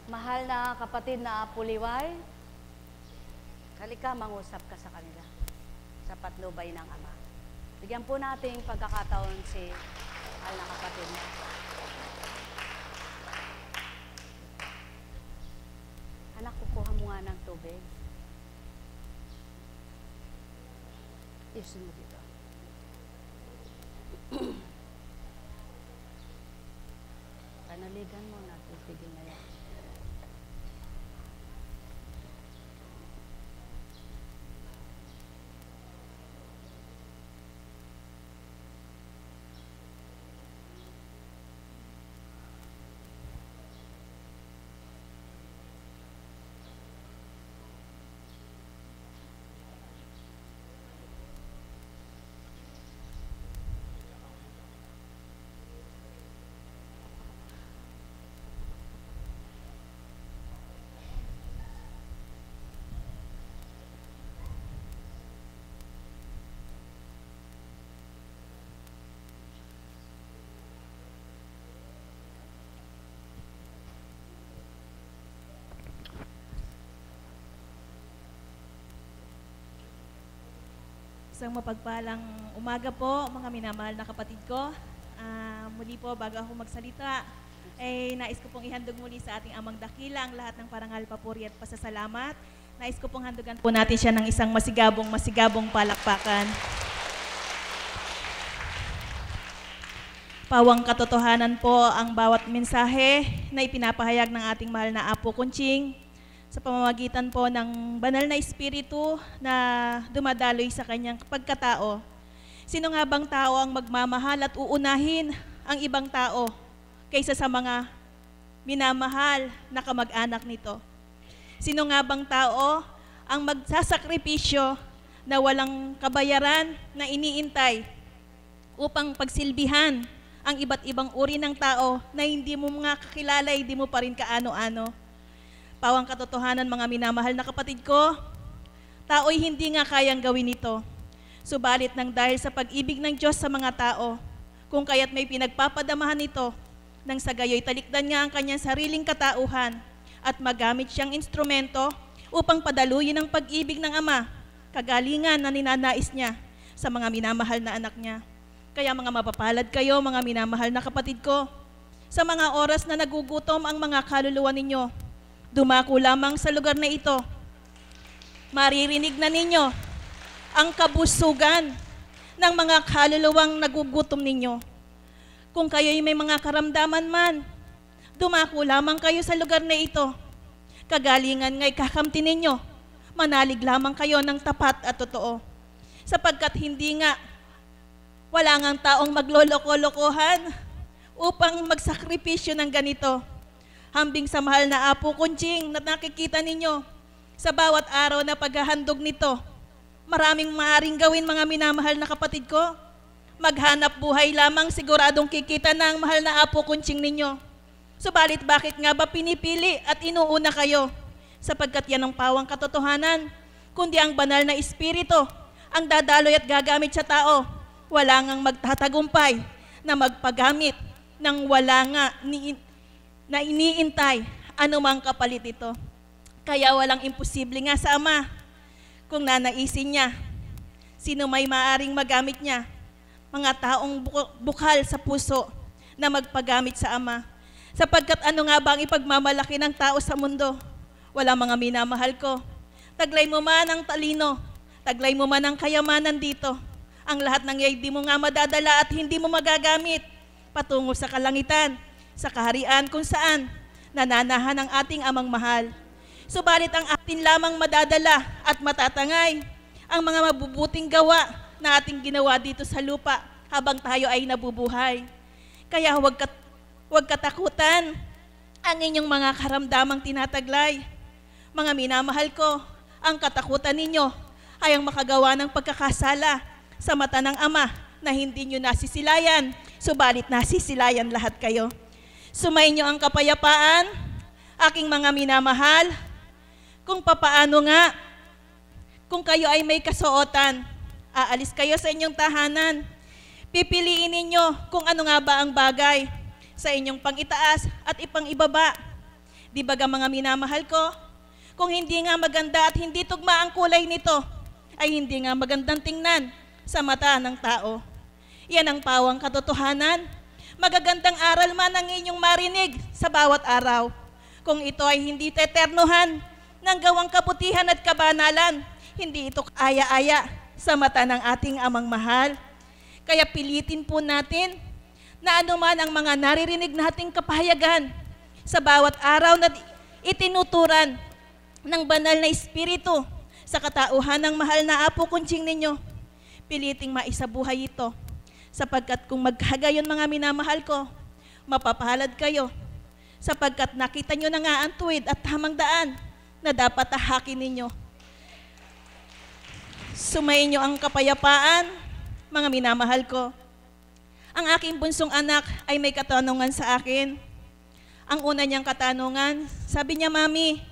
Mahal na kapatid na Apuliway, halika, mangusap ka sa kanila sa patnubay ng Ama. Bigyan po natin pagkakataon si mahal na kapatid mo. Anak, kukuha mo nga ng tubig. Isun mo dito. Panaligan mo na, tubigin na yan. Isang mapagpalang umaga po, mga minamahal na kapatid ko. Muli po, bago ako magsalita, nais ko pong ihandog muli sa ating Amang Dakila ang lahat ng parangal, papuri at pasasalamat. Nais ko pong handugan po natin siya ng isang masigabong palakpakan. Pawang katotohanan po ang bawat mensahe na ipinapahayag ng ating mahal na Apo Kunching sa pamamagitan po ng banal na espiritu na dumadaloy sa kanyang pagkatao. Sino nga bang tao ang magmamahal at uunahin ang ibang tao kaysa sa mga minamahal na kamag-anak nito? Sino nga bang tao ang magsasakripisyo na walang kabayaran na iniintay upang pagsilbihan ang iba't ibang uri ng tao na hindi mo mga kakilala, hindi mo pa rin kaano-ano? Pawang katotohanan, mga minamahal na kapatid ko, tao'y hindi nga kayang gawin ito. Subalit nang dahil sa pag-ibig ng Diyos sa mga tao, kung kaya't may pinagpapadamahan ito, nang sa gayo'y talikdan niya ang kanyang sariling katauhan at magamit siyang instrumento upang padaluyin ang pag-ibig ng Ama, kagalingan na ninanais niya sa mga minamahal na anak niya. Kaya mga mapapalad kayo, mga minamahal na kapatid ko, sa mga oras na nagugutom ang mga kaluluwa ninyo, dumako lamang sa lugar na ito. Maririnig na ninyo ang kabusugan ng mga kaluluwang nagugutom ninyo. Kung kayo'y may mga karamdaman man, dumako lamang kayo sa lugar na ito. Kagalingan nga'y kakamti ninyo, manalig lamang kayo ng tapat at totoo. Sapagkat hindi nga, wala ngang taong magloloko-lokohan upang magsakripisyo ng ganito. Hambing sa mahal na Apo Kunching na nakikita ninyo sa bawat araw na paghahandog nito, maraming maaaring gawin, mga minamahal na kapatid ko. Maghanap buhay lamang, siguradong kikita na ang mahal na Apo Kunching ninyo. Subalit bakit nga ba pinipili at inuuna kayo? Sapagkat yan ang pawang katotohanan, kundi ang banal na espiritu ang dadaloy at gagamit sa tao. Wala ngang magtatagumpay na magpagamit nang wala nga na iniintay anumang kapalit ito. Kaya walang imposible nga sa Ama kung nanaisin niya. Sino may maaring magamit niya? Mga taong bukal sa puso na magpagamit sa Ama. Sapagkat ano nga ba ang ipagmamalaki ng tao sa mundo? Wala, mga minamahal ko. Taglay mo man ang talino, taglay mo man ang kayamanan dito. Ang lahat ng iyay di mo nga madadala at hindi mo magagamit patungo sa kalangitan, sa kaharian kung saan nananahan ang ating Amang mahal. Subalit ang atin lamang madadala at matatangay ang mga mabubuting gawa na ating ginawa dito sa lupa habang tayo ay nabubuhay. Kaya huwag katakutan ang inyong mga karamdamang tinataglay. Mga minamahal ko, ang katakutan ninyo ay ang makagawa ng pagkakasala sa mata ng Ama na hindi nyo nasisilayan, subalit nasisilayan lahat kayo. Sumainyo ang kapayapaan, aking mga minamahal, kung papaano nga, kung kayo ay may kasuotan, aalis kayo sa inyong tahanan, pipiliin ninyo kung ano nga ba ang bagay sa inyong pangitaas at ipangibaba. Di ba mga minamahal ko, kung hindi nga maganda at hindi tugma ang kulay nito, ay hindi nga magandang tingnan sa mata ng tao. Yan ang pawang katotohanan. Magagandang aral man ang inyong marinig sa bawat araw. Kung ito ay hindi teternuhan ng gawang kabutihan at kabanalan, hindi ito aya-aya sa mata ng ating Amang mahal. Kaya pilitin po natin na anuman ang mga naririnig nating kapahayagan sa bawat araw na itinuturan ng banal na Espiritu sa katauhan ng mahal na Apo Kunching ninyo, piliting maisabuhay ito. Sapagkat kung magkagayon mga minamahal ko, mapapalad kayo. Sapagkat nakita nyo na nga ang tuwid at tamang daan na dapat tahakin ninyo. Sumayin nyo ang kapayapaan, mga minamahal ko. Ang aking bunsong anak ay may katanungan sa akin. Ang una niyang katanungan, sabi niya, Mami,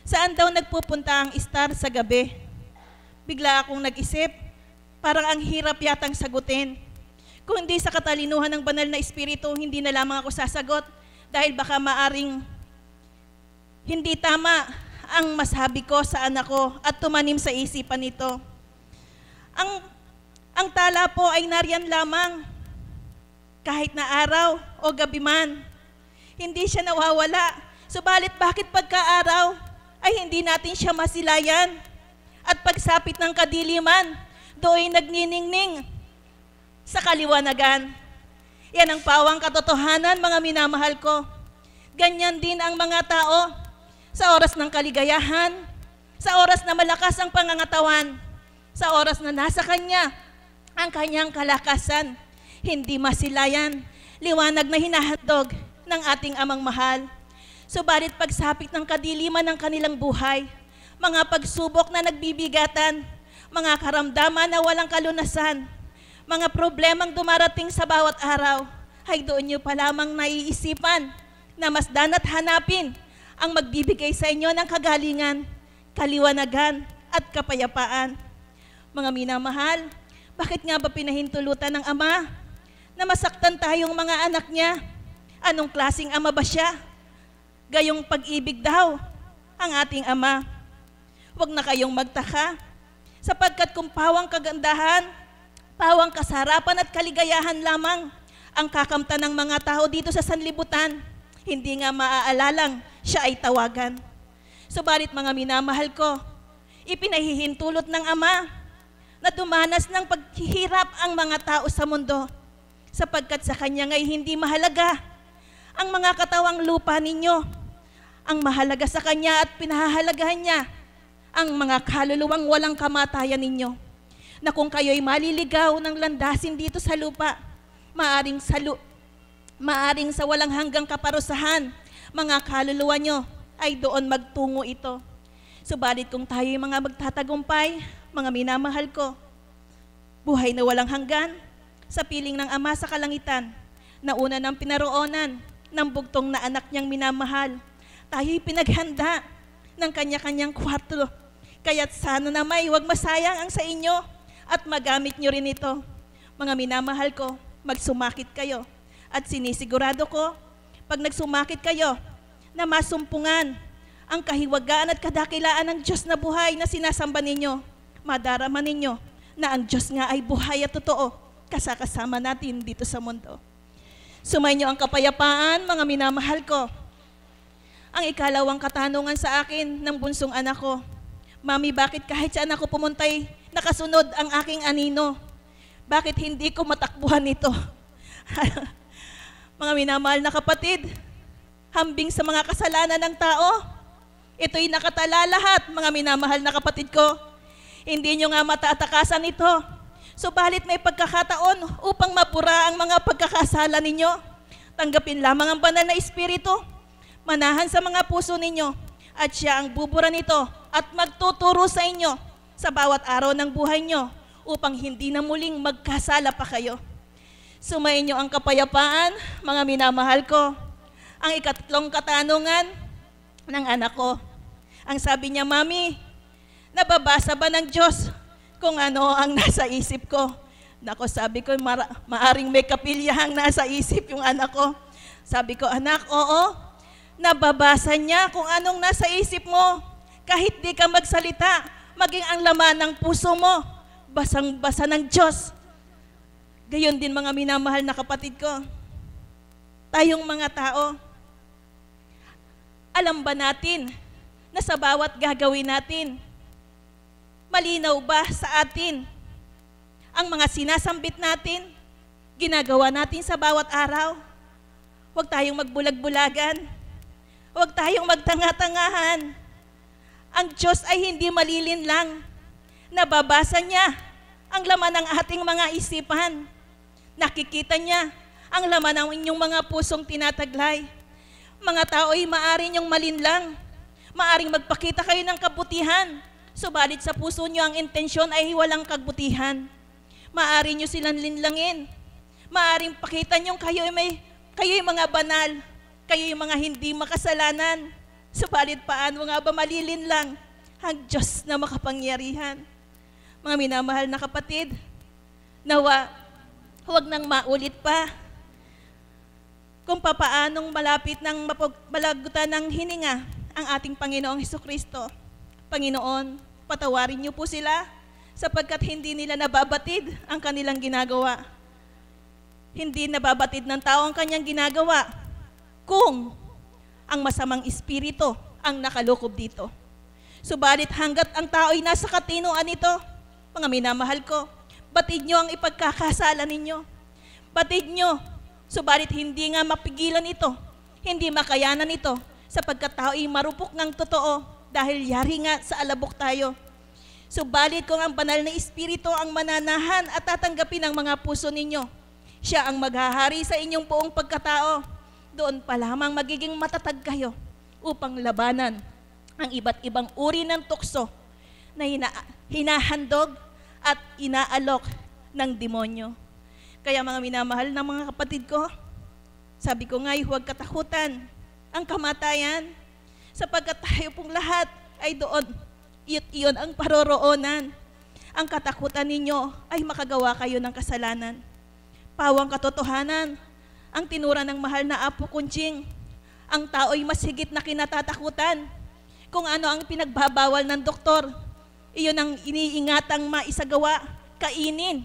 saan daw nagpupunta ang star sa gabi? Bigla akong nag-isip, parang ang hirap yatang sagutin. Kung hindi sa katalinuhan ng banal na Espiritu, hindi na lamang ako sasagot dahil baka maaring hindi tama ang masabi ko sa anak ko at tumanim sa isipan nito. Ang tala po ay nariyan lamang kahit na araw o gabi man. Hindi siya nawawala. Subalit bakit pagka-araw ay hindi natin siya masilayan? At pagsapit ng kadiliman, do'y nagniningning sa kaliwanagan. Yan ang pawang katotohanan, mga minamahal ko. Ganyan din ang mga tao sa oras ng kaligayahan, sa oras na malakas ang pangangatawan, sa oras na nasa Kanya ang Kanyang kalakasan. Hindi masilayan, liwanag na hinahandog ng ating Amang mahal. Subalit pagsapit ng kadiliman ng kanilang buhay, mga pagsubok na nagbibigatan, mga karamdaman na walang kalunasan, mga problemang dumarating sa bawat araw, ay doon nyo pa lamang naiisipan na masdan at hanapin ang magbibigay sa inyo ng kagalingan, kaliwanagan at kapayapaan. Mga minamahal, bakit nga ba pinahintulutan ng Ama na masaktan tayong mga anak niya? Anong klaseng ama ba siya? Gayong pag-ibig daw ang ating Ama. Huwag na kayong magtaka, sapagkat kung pawang kagandahan, pawang kasarapan at kaligayahan lamang ang kakamtan ng mga tao dito sa sanlibutan, hindi nga maaalalang siya ay tawagan. Subalit mga minamahal ko, ipinahihintulot ng Ama na dumanas ng paghihirap ang mga tao sa mundo, sapagkat sa Kanya nga'y hindi mahalaga ang mga katawang lupa ninyo. Ang mahalaga sa Kanya at pinahahalagahan niya ang mga kaluluwang walang kamatayan ninyo, na kung kayo'y maliligaw ng landasin dito sa lupa, maaring sa walang hanggang kaparusahan, mga kaluluwa nyo ay doon magtungo ito. Subalit kung tayo'y mga magtatagumpay, mga minamahal ko, buhay na walang hanggan, sa piling ng Ama sa kalangitan, na una ng pinaroonan ng bugtong na anak niyang minamahal, tayo'y pinaghanda ng kanya-kanyang kwarto. Kaya't sana na may huwag masayang ang sa inyo at magamit nyo rin ito. Mga minamahal ko, magsumakit kayo At sinisigurado ko, pag nagsumakit kayo, na masumpungan ang kahiwagaan at kadakilaan ng Diyos na buhay na sinasamba ninyo, madarama ninyo na ang Diyos nga ay buhay at totoo, kasakasama natin dito sa mundo. Sumainyo ang kapayapaan, mga minamahal ko. Ang ikalawang katanungan sa akin ng bunsong anak ko, Mami, bakit kahit saan ako pumuntay, nakasunod ang aking anino? Bakit hindi ko matakbuhan ito? Mga minamahal na kapatid, hambing sa mga kasalanan ng tao, ito'y nakatala lahat, mga minamahal na kapatid ko. Hindi nyo nga matatakasan ito. Subalit may pagkakataon upang mapura ang mga pagkakasala ninyo. Tanggapin lamang ang banal na Espiritu, manahan sa mga puso ninyo, at siya ang bubura nito at magtuturo sa inyo sa bawat araw ng buhay nyo upang hindi na muling magkasala pa kayo. Sumayin nyo ang kapayapaan, mga minamahal ko. Ang ikatlong katanungan ng anak ko. Ang sabi niya, Mami, nababasa ba ng Diyos kung ano ang nasa isip ko? Nako, sabi ko, maaring may kapilyahang nasa isip yung anak ko. Sabi ko, anak, oo, nababasa niya kung anong nasa isip mo. Kahit di ka magsalita, maging ang laman ng puso mo, basang-basa ng Diyos. Gayon din, mga minamahal na kapatid ko. Tayong mga tao, alam ba natin na sa bawat gagawin natin, malinaw ba sa atin ang mga sinasambit natin, ginagawa natin sa bawat araw? Huwag tayong magbulag-bulagan. Huwag tayong magtanga-tangahan. Ang Diyos ay hindi malilinlang. Nababasa niya ang laman ng ating mga isipan. Nakikita niya ang laman ng inyong mga pusong tinataglay. Mga tao ay maaari niyong malinlang. Maaring magpakita kayo ng kabutihan. Subalit sa puso niyo ang intensyon ay walang kabutihan. Maaari niyo silang linlangin. Maaring pakita niyong kayo'y mga banal. Kayo'y mga hindi makasalanan. Subalit paano nga ba malilinlang ang Diyos na makapangyarihan? Mga minamahal na kapatid, nawa, huwag nang maulit pa kung papaanong malapit ng malagutan ng hininga ang ating Panginoong Hesukristo. Panginoon, patawarin niyo po sila sapagkat hindi nila nababatid ang kanilang ginagawa. Hindi nababatid ng tao ang kanyang ginagawa kung ang masamang espiritu ang nakalukob dito. Subalit hanggat ang tao ay nasa katinuan nito, mga minamahal ko, batid nyo ang ipagkakasala ninyo. Batid nyo, subalit hindi nga mapigilan ito, hindi makayanan ito, sapagkat tao ay marupok ng totoo dahil yari nga sa alabok tayo. Subalit kung ang banal na espiritu ang mananahan at tatanggapin ang mga puso ninyo, siya ang maghahari sa inyong buong pagkatao. Doon pa lamang magiging matatag kayo upang labanan ang iba't ibang uri ng tukso na hinahandog at inaalok ng demonyo. Kaya mga minamahal na mga kapatid ko, sabi ko nga, huwag katakutan ang kamatayan sapagkat tayo pong lahat ay doon. Iyon ang paroroonan. Ang katakutan ninyo ay makagawa kayo ng kasalanan. Pawang katotohanan, ang tinura ng mahal na Apo Kunching, ang tao'y mas higit na kinatatakutan. Kung ano ang pinagbabawal ng doktor, iyon ang iniingatang maisagawa, kainin.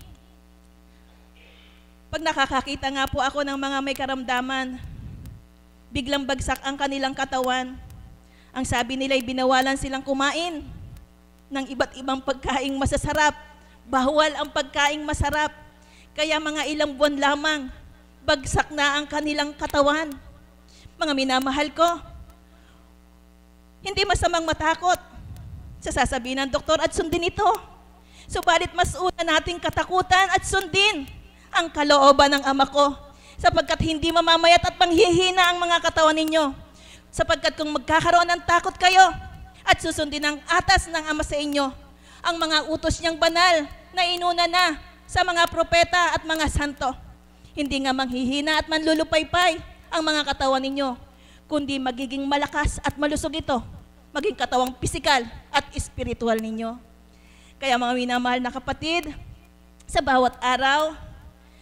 Pag nakakakita nga po ako ng mga may karamdaman, biglang bagsak ang kanilang katawan. Ang sabi nila ay binawalan silang kumain ng iba't ibang pagkaing masasarap. Bawal ang pagkaing masarap. Kaya mga ilang buwan lamang, bagsak na ang kanilang katawan. Mga minamahal ko, hindi masamang matakot sa sasabihin ng doktor at sundin ito. Subalit mas una nating katakutan at sundin ang kalooban ng Ama ko, sapagkat hindi mamamayat at panghihina ang mga katawan ninyo. Sapagkat kung magkakaroon ng takot kayo at susundin ang atas ng Ama sa inyo, ang mga utos niyang banal na inuna na sa mga propeta at mga santo, hindi nga manghihina at manlulupaypay ang mga katawan ninyo, kundi magiging malakas at malusog ito, maging katawang pisikal at espiritual ninyo. Kaya mga minamahal na kapatid, sa bawat araw,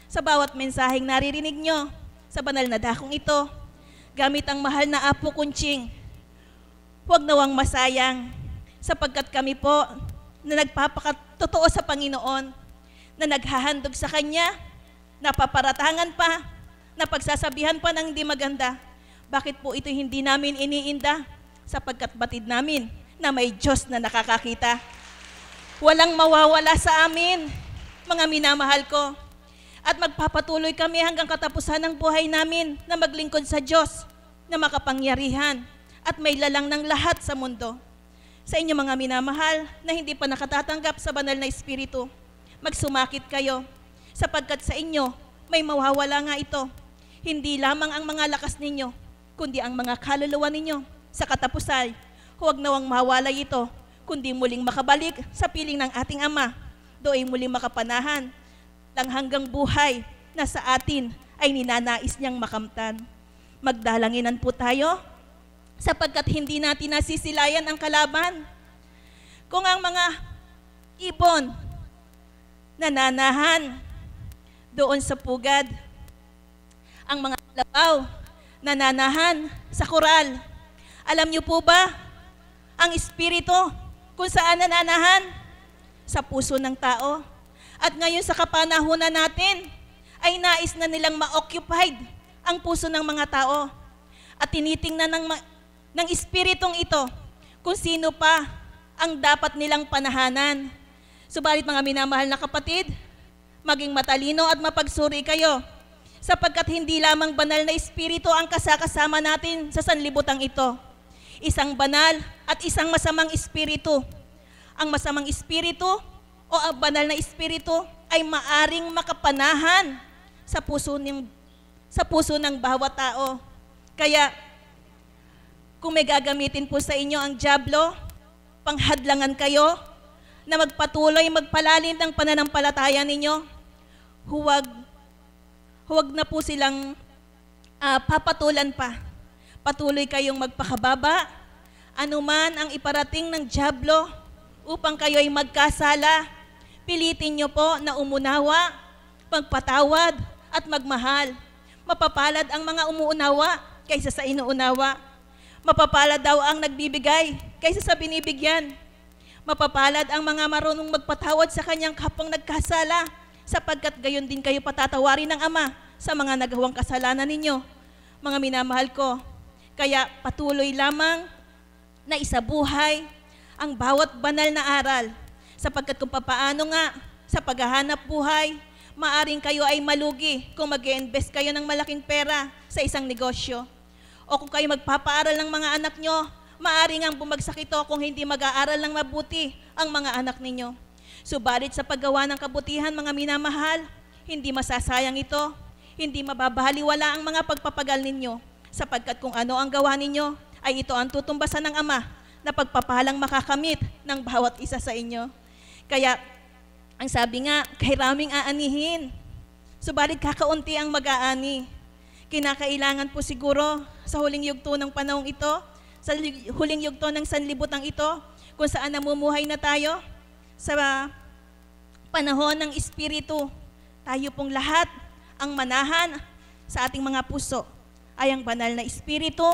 sa bawat mensaheng naririnig nyo, sa banal na dakong ito, gamit ang mahal na Apo Kunching. Huwag nawang masayang, sapagkat kami po na nagpapakatotoo sa Panginoon, na naghahandog sa Kanya, napaparatangan pa, napagsasabihan pa ng hindi maganda. Bakit po ito hindi namin iniinda? Sapagkat batid namin na may Diyos na nakakakita. Walang mawawala sa amin, mga minamahal ko. At magpapatuloy kami hanggang katapusan ng buhay namin na maglingkod sa Diyos na makapangyarihan at may lalang ng lahat sa mundo. Sa inyo mga minamahal na hindi pa nakatatanggap sa banal na Espiritu, magsumakit kayo sapagkat sa inyo may mawawala nga ito. Hindi lamang ang mga lakas ninyo, kundi ang mga kaluluwa ninyo. Sa katapusan, huwag nawang mawalay ito, kundi muling makabalik sa piling ng ating Ama. Do'y muling makapanahan lang hanggang buhay na sa atin ay ninanais niyang makamtan. Magdalanginan po tayo sapagkat hindi natin nasisilayan ang kalaban. Kung ang mga ibon nananahan doon sa pugad, ang mga kalabaw nananahan sa koral, alam niyo po ba ang espiritu kung saan nananahan? Sa puso ng tao. At ngayon sa kapanahunan natin ay nais na nilang ma-occupied ang puso ng mga tao. At tinitingnan ng espiritong ito kung sino pa ang dapat nilang panahanan. Subalit mga minamahal na kapatid, maging matalino at mapagsuri kayo, sapagkat hindi lamang banal na espiritu ang kasakasama natin sa sanlibutan ito. Isang banal at isang masamang espiritu. Ang masamang espiritu o ang banal na espiritu ay maaring makapanahan sa puso ng bawat tao. Kaya kung may gagamitin po sa inyo ang dyablo, panghadlangan kayo na magpatuloy magpalalim ng pananampalataya ninyo, huwag na po silang papatulan pa. Patuloy kayong magpakababa, anuman ang iparating ng dyablo upang kayo ay magkasala. Pilitin nyo po na umunawa, magpatawad at magmahal. Mapapalad ang mga umuunawa kaysa sa inuunawa. Mapapalad daw ang nagbibigay kaysa sa binibigyan. Mapapalad ang mga marunong magpatawad sa kanyang kapwang nagkasala, sapagkat gayon din kayo patatawarin ng Ama sa mga nagawang kasalanan ninyo. Mga minamahal ko, kaya patuloy lamang na isabuhay ang bawat banal na aral, sapagkat kung papaano nga sa paghahanap buhay, maaring kayo ay malugi kung mag-i-invest kayo ng malaking pera sa isang negosyo. O kung kayo magpapaaral ng mga anak nyo, maaring ang bumagsak ito kung hindi mag-aaral ng mabuti ang mga anak ninyo. Subalit sa paggawa ng kabutihan, mga minamahal, hindi masasayang ito, hindi mababahaliwala ang mga pagpapagal ninyo, sapagkat kung ano ang gawa ninyo, ay ito ang tutumbasan ng Ama na pagpapalang makakamit ng bawat isa sa inyo. Kaya, ang sabi nga, kay raming aanihin, subalit kakaunti ang mag-aani. Kinakailangan po siguro sa huling yugto ng panahong ito, sa huling yugto ng sanlibutan ito, kung saan namumuhay na tayo, sa panahon ng Espiritu, tayo pong lahat ang manahan sa ating mga puso ay ang banal na Espiritu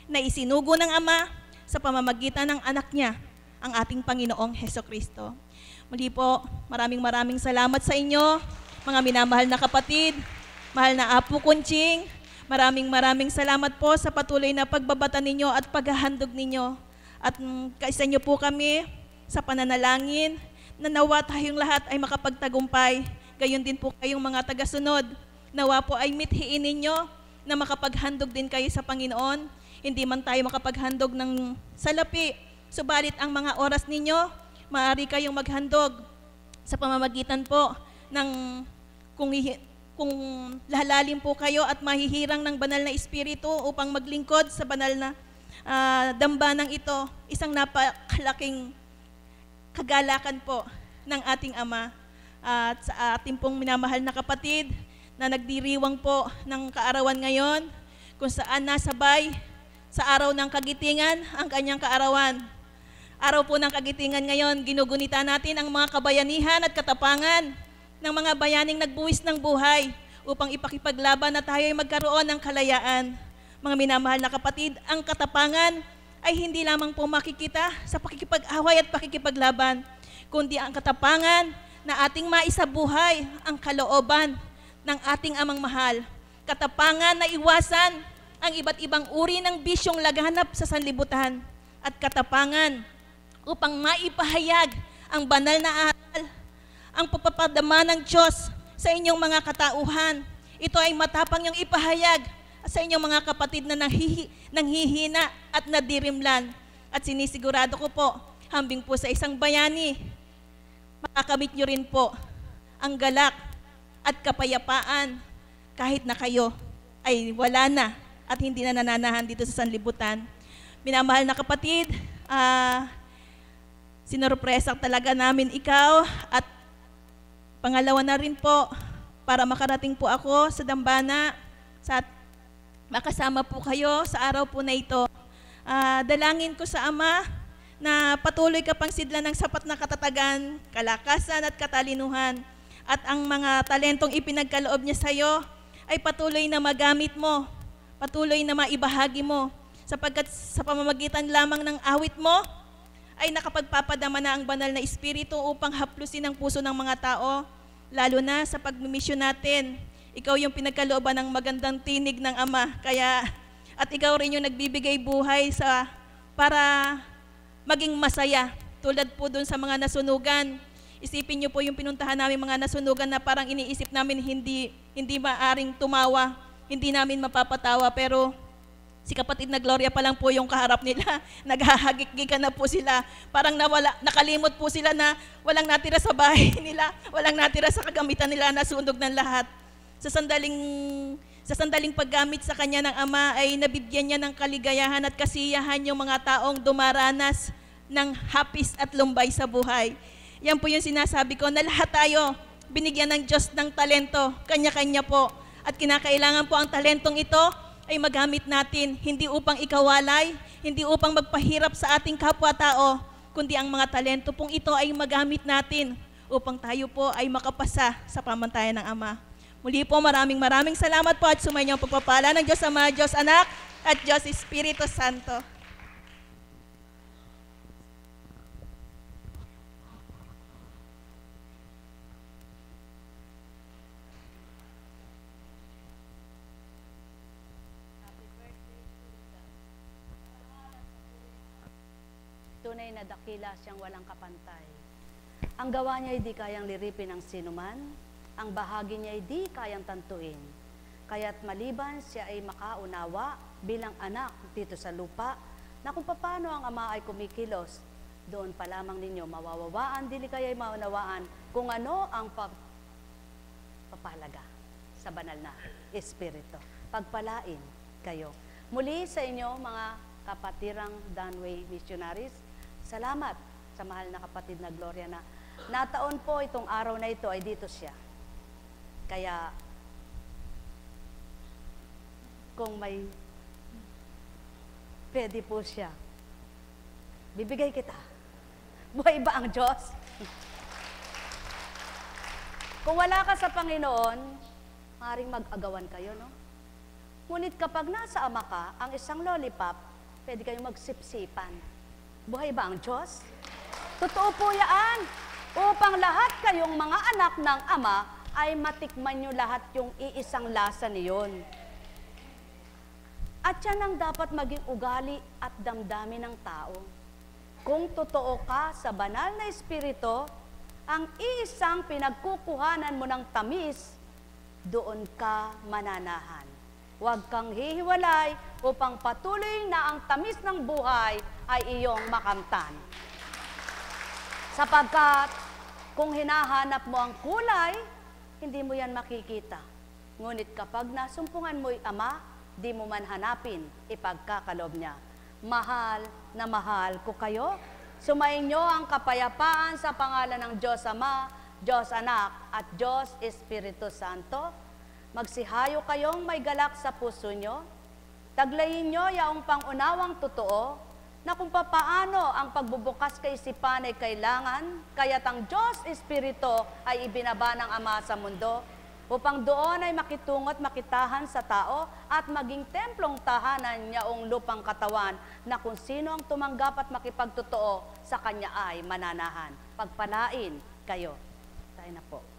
na isinugo ng Ama sa pamamagitan ng anak niya, ang ating Panginoong Hesukristo. Muli po, maraming salamat sa inyo, mga minamahal na kapatid, mahal na Apo Kunching. Maraming salamat po sa patuloy na pagbabata ninyo at paghahandog ninyo. At kaisa niyo po kami sa pananalangin na nawa tayong lahat ay makapagtagumpay. Gayon din po kayong mga tagasunod. Nawa po ay mithiin ninyo na makapaghandog din kayo sa Panginoon. Hindi man tayo makapaghandog ng salapi, subalit ang mga oras ninyo, maaari kayong maghandog sa pamamagitan po ng kung lalalim po kayo at mahihirang ng banal na Espiritu upang maglingkod sa banal na dambanang ito, isang napakalaking kagalakan po ng ating Ama at sa ating pong minamahal na kapatid na nagdiriwang po ng kaarawan ngayon, kung saan nasabay sa araw ng kagitingan ang kanyang kaarawan. Araw po ng kagitingan ngayon, ginugunita natin ang mga kabayanihan at katapangan ng mga bayaning nagbuwis ng buhay upang ipakipaglaban na tayo ay magkaroon ng kalayaan. Mga minamahal na kapatid, ang katapangan ay hindi lamang po makikita sa pakikipag-away at pakikipaglaban, kundi ang katapangan na ating maisabuhay ang kalooban ng ating amang mahal. Katapangan na iwasan ang iba't ibang uri ng bisyong laganap sa sanlibutan. At katapangan upang maipahayag ang banal na aral, ang pagpapadama ng Diyos sa inyong mga katauhan. Ito ay matapang niyong ipahayag sa inyong mga kapatid na nanghihina at nadirimlan. At sinisigurado ko po, hambing po sa isang bayani, makakamit niyo rin po ang galak at kapayapaan kahit na kayo ay wala na at hindi na nananahan dito sa sanlibutan. Minamahal na kapatid, sinurpresa talaga namin ikaw at pangalawa na rin po para makarating po ako sa dambana sa makasama po kayo sa araw po na ito. Dalangin ko sa Ama na patuloy ka pang sidlan ng sapat na katatagan, kalakasan at katalinuhan, at ang mga talentong ipinagkaloob niya sa iyo ay patuloy na magamit mo, patuloy na maibahagi mo, sapagkat sa pamamagitan lamang ng awit mo ay nakapagpapadama na ang banal na Espiritu upang haplusin ang puso ng mga tao, lalo na sa pagmimisyon natin. Ikaw yung pinagkalooban ng magandang tinig ng Ama, at ikaw rin yung nagbibigay buhay para maging masaya. Tulad po dun sa mga nasunugan, isipin niyo po yung pinuntahan namin mga nasunugan na parang iniisip namin hindi maaring tumawa, hindi namin mapapatawa, pero si kapatid na Gloria pa lang po yung kaharap nila, naghahagik-gikan na po sila, parang nakalimot po sila na walang natira sa bahay nila, walang natira sa kagamitan nila, nasunog ng lahat. Sa sandaling paggamit sa kanya ng Ama ay nabibigyan niya ng kaligayahan at kasiyahan yung mga taong dumaranas ng hapis at lumbay sa buhay. Yan po yung sinasabi ko na lahat tayo binigyan ng Diyos ng talento, kanya-kanya po. At kinakailangan po ang talentong ito ay magamit natin, hindi upang ikawalay, hindi upang magpahirap sa ating kapwa-tao, kundi ang mga talento pong ito ay magamit natin upang tayo po ay makapasa sa pamantayan ng Ama. Muli po, maraming salamat po at sumainyo ang pagpapala ng Diyos Ama, Diyos Anak, at Diyos Espiritu Santo. Tunay na dakila siyang walang kapantay. Ang gawa niya ay di kayang liripin ng sinuman, ang bahagi niya ay di kayang tantuin. Kaya't maliban siya ay makaunawa bilang anak dito sa lupa, na kung paano ang Ama ay kumikilos, doon pa lamang ninyo mawawawaan, dili kayo ay maunawaan kung ano ang papalaga sa banal na Espiritu. Pagpalain kayo. Muli sa inyo mga kapatirang Danway Missionaries, salamat sa mahal na kapatid na Gloria na nataon po itong araw na ito ay dito siya. Kaya kung may pwede po siya, bibigay kita. Buhay ba ang Diyos? Kung wala ka sa Panginoon, maaaring mag-agawan kayo, no? Ngunit kapag nasa Ama ka, ang isang lollipop, pwede kayong magsipsipan. Buhay ba ang Diyos? Totoo po yan. Upang lahat kayong mga anak ng Ama ay matikman nyo lahat yung iisang lasa niyon. At yan ang dapat maging ugali at damdamin ng tao. Kung totoo ka sa banal na Espiritu, ang iisang pinagkukuhanan mo ng tamis, doon ka mananahan. Huwag kang hihiwalay upang patuloy na ang tamis ng buhay ay iyong makamtan. Sapagkat kung hinahanap mo ang kulay, hindi mo yan makikita. Ngunit kapag nasumpungan mo'y Ama, di mo man hanapin, ipagkakalob niya. Mahal na mahal ko kayo. Sumainyo ang kapayapaan sa pangalan ng Diyos Ama, Diyos Anak, at Diyos Espiritu Santo. Magsihayo kayong may galak sa puso nyo. Taglayin nyo yaong pangunawang totoo na kung papaano ang pagbubukas kay isipan ay kailangan, kaya't ang Diyos Espiritu ay ibinaba ng Ama sa mundo upang doon ay makitungo't makitahan sa tao at maging templong tahanan niyaong lupang katawan na kung sino ang tumanggap at makipagtotoo sa kanya ay mananahan. Pagpalain kayo. Tayo na po.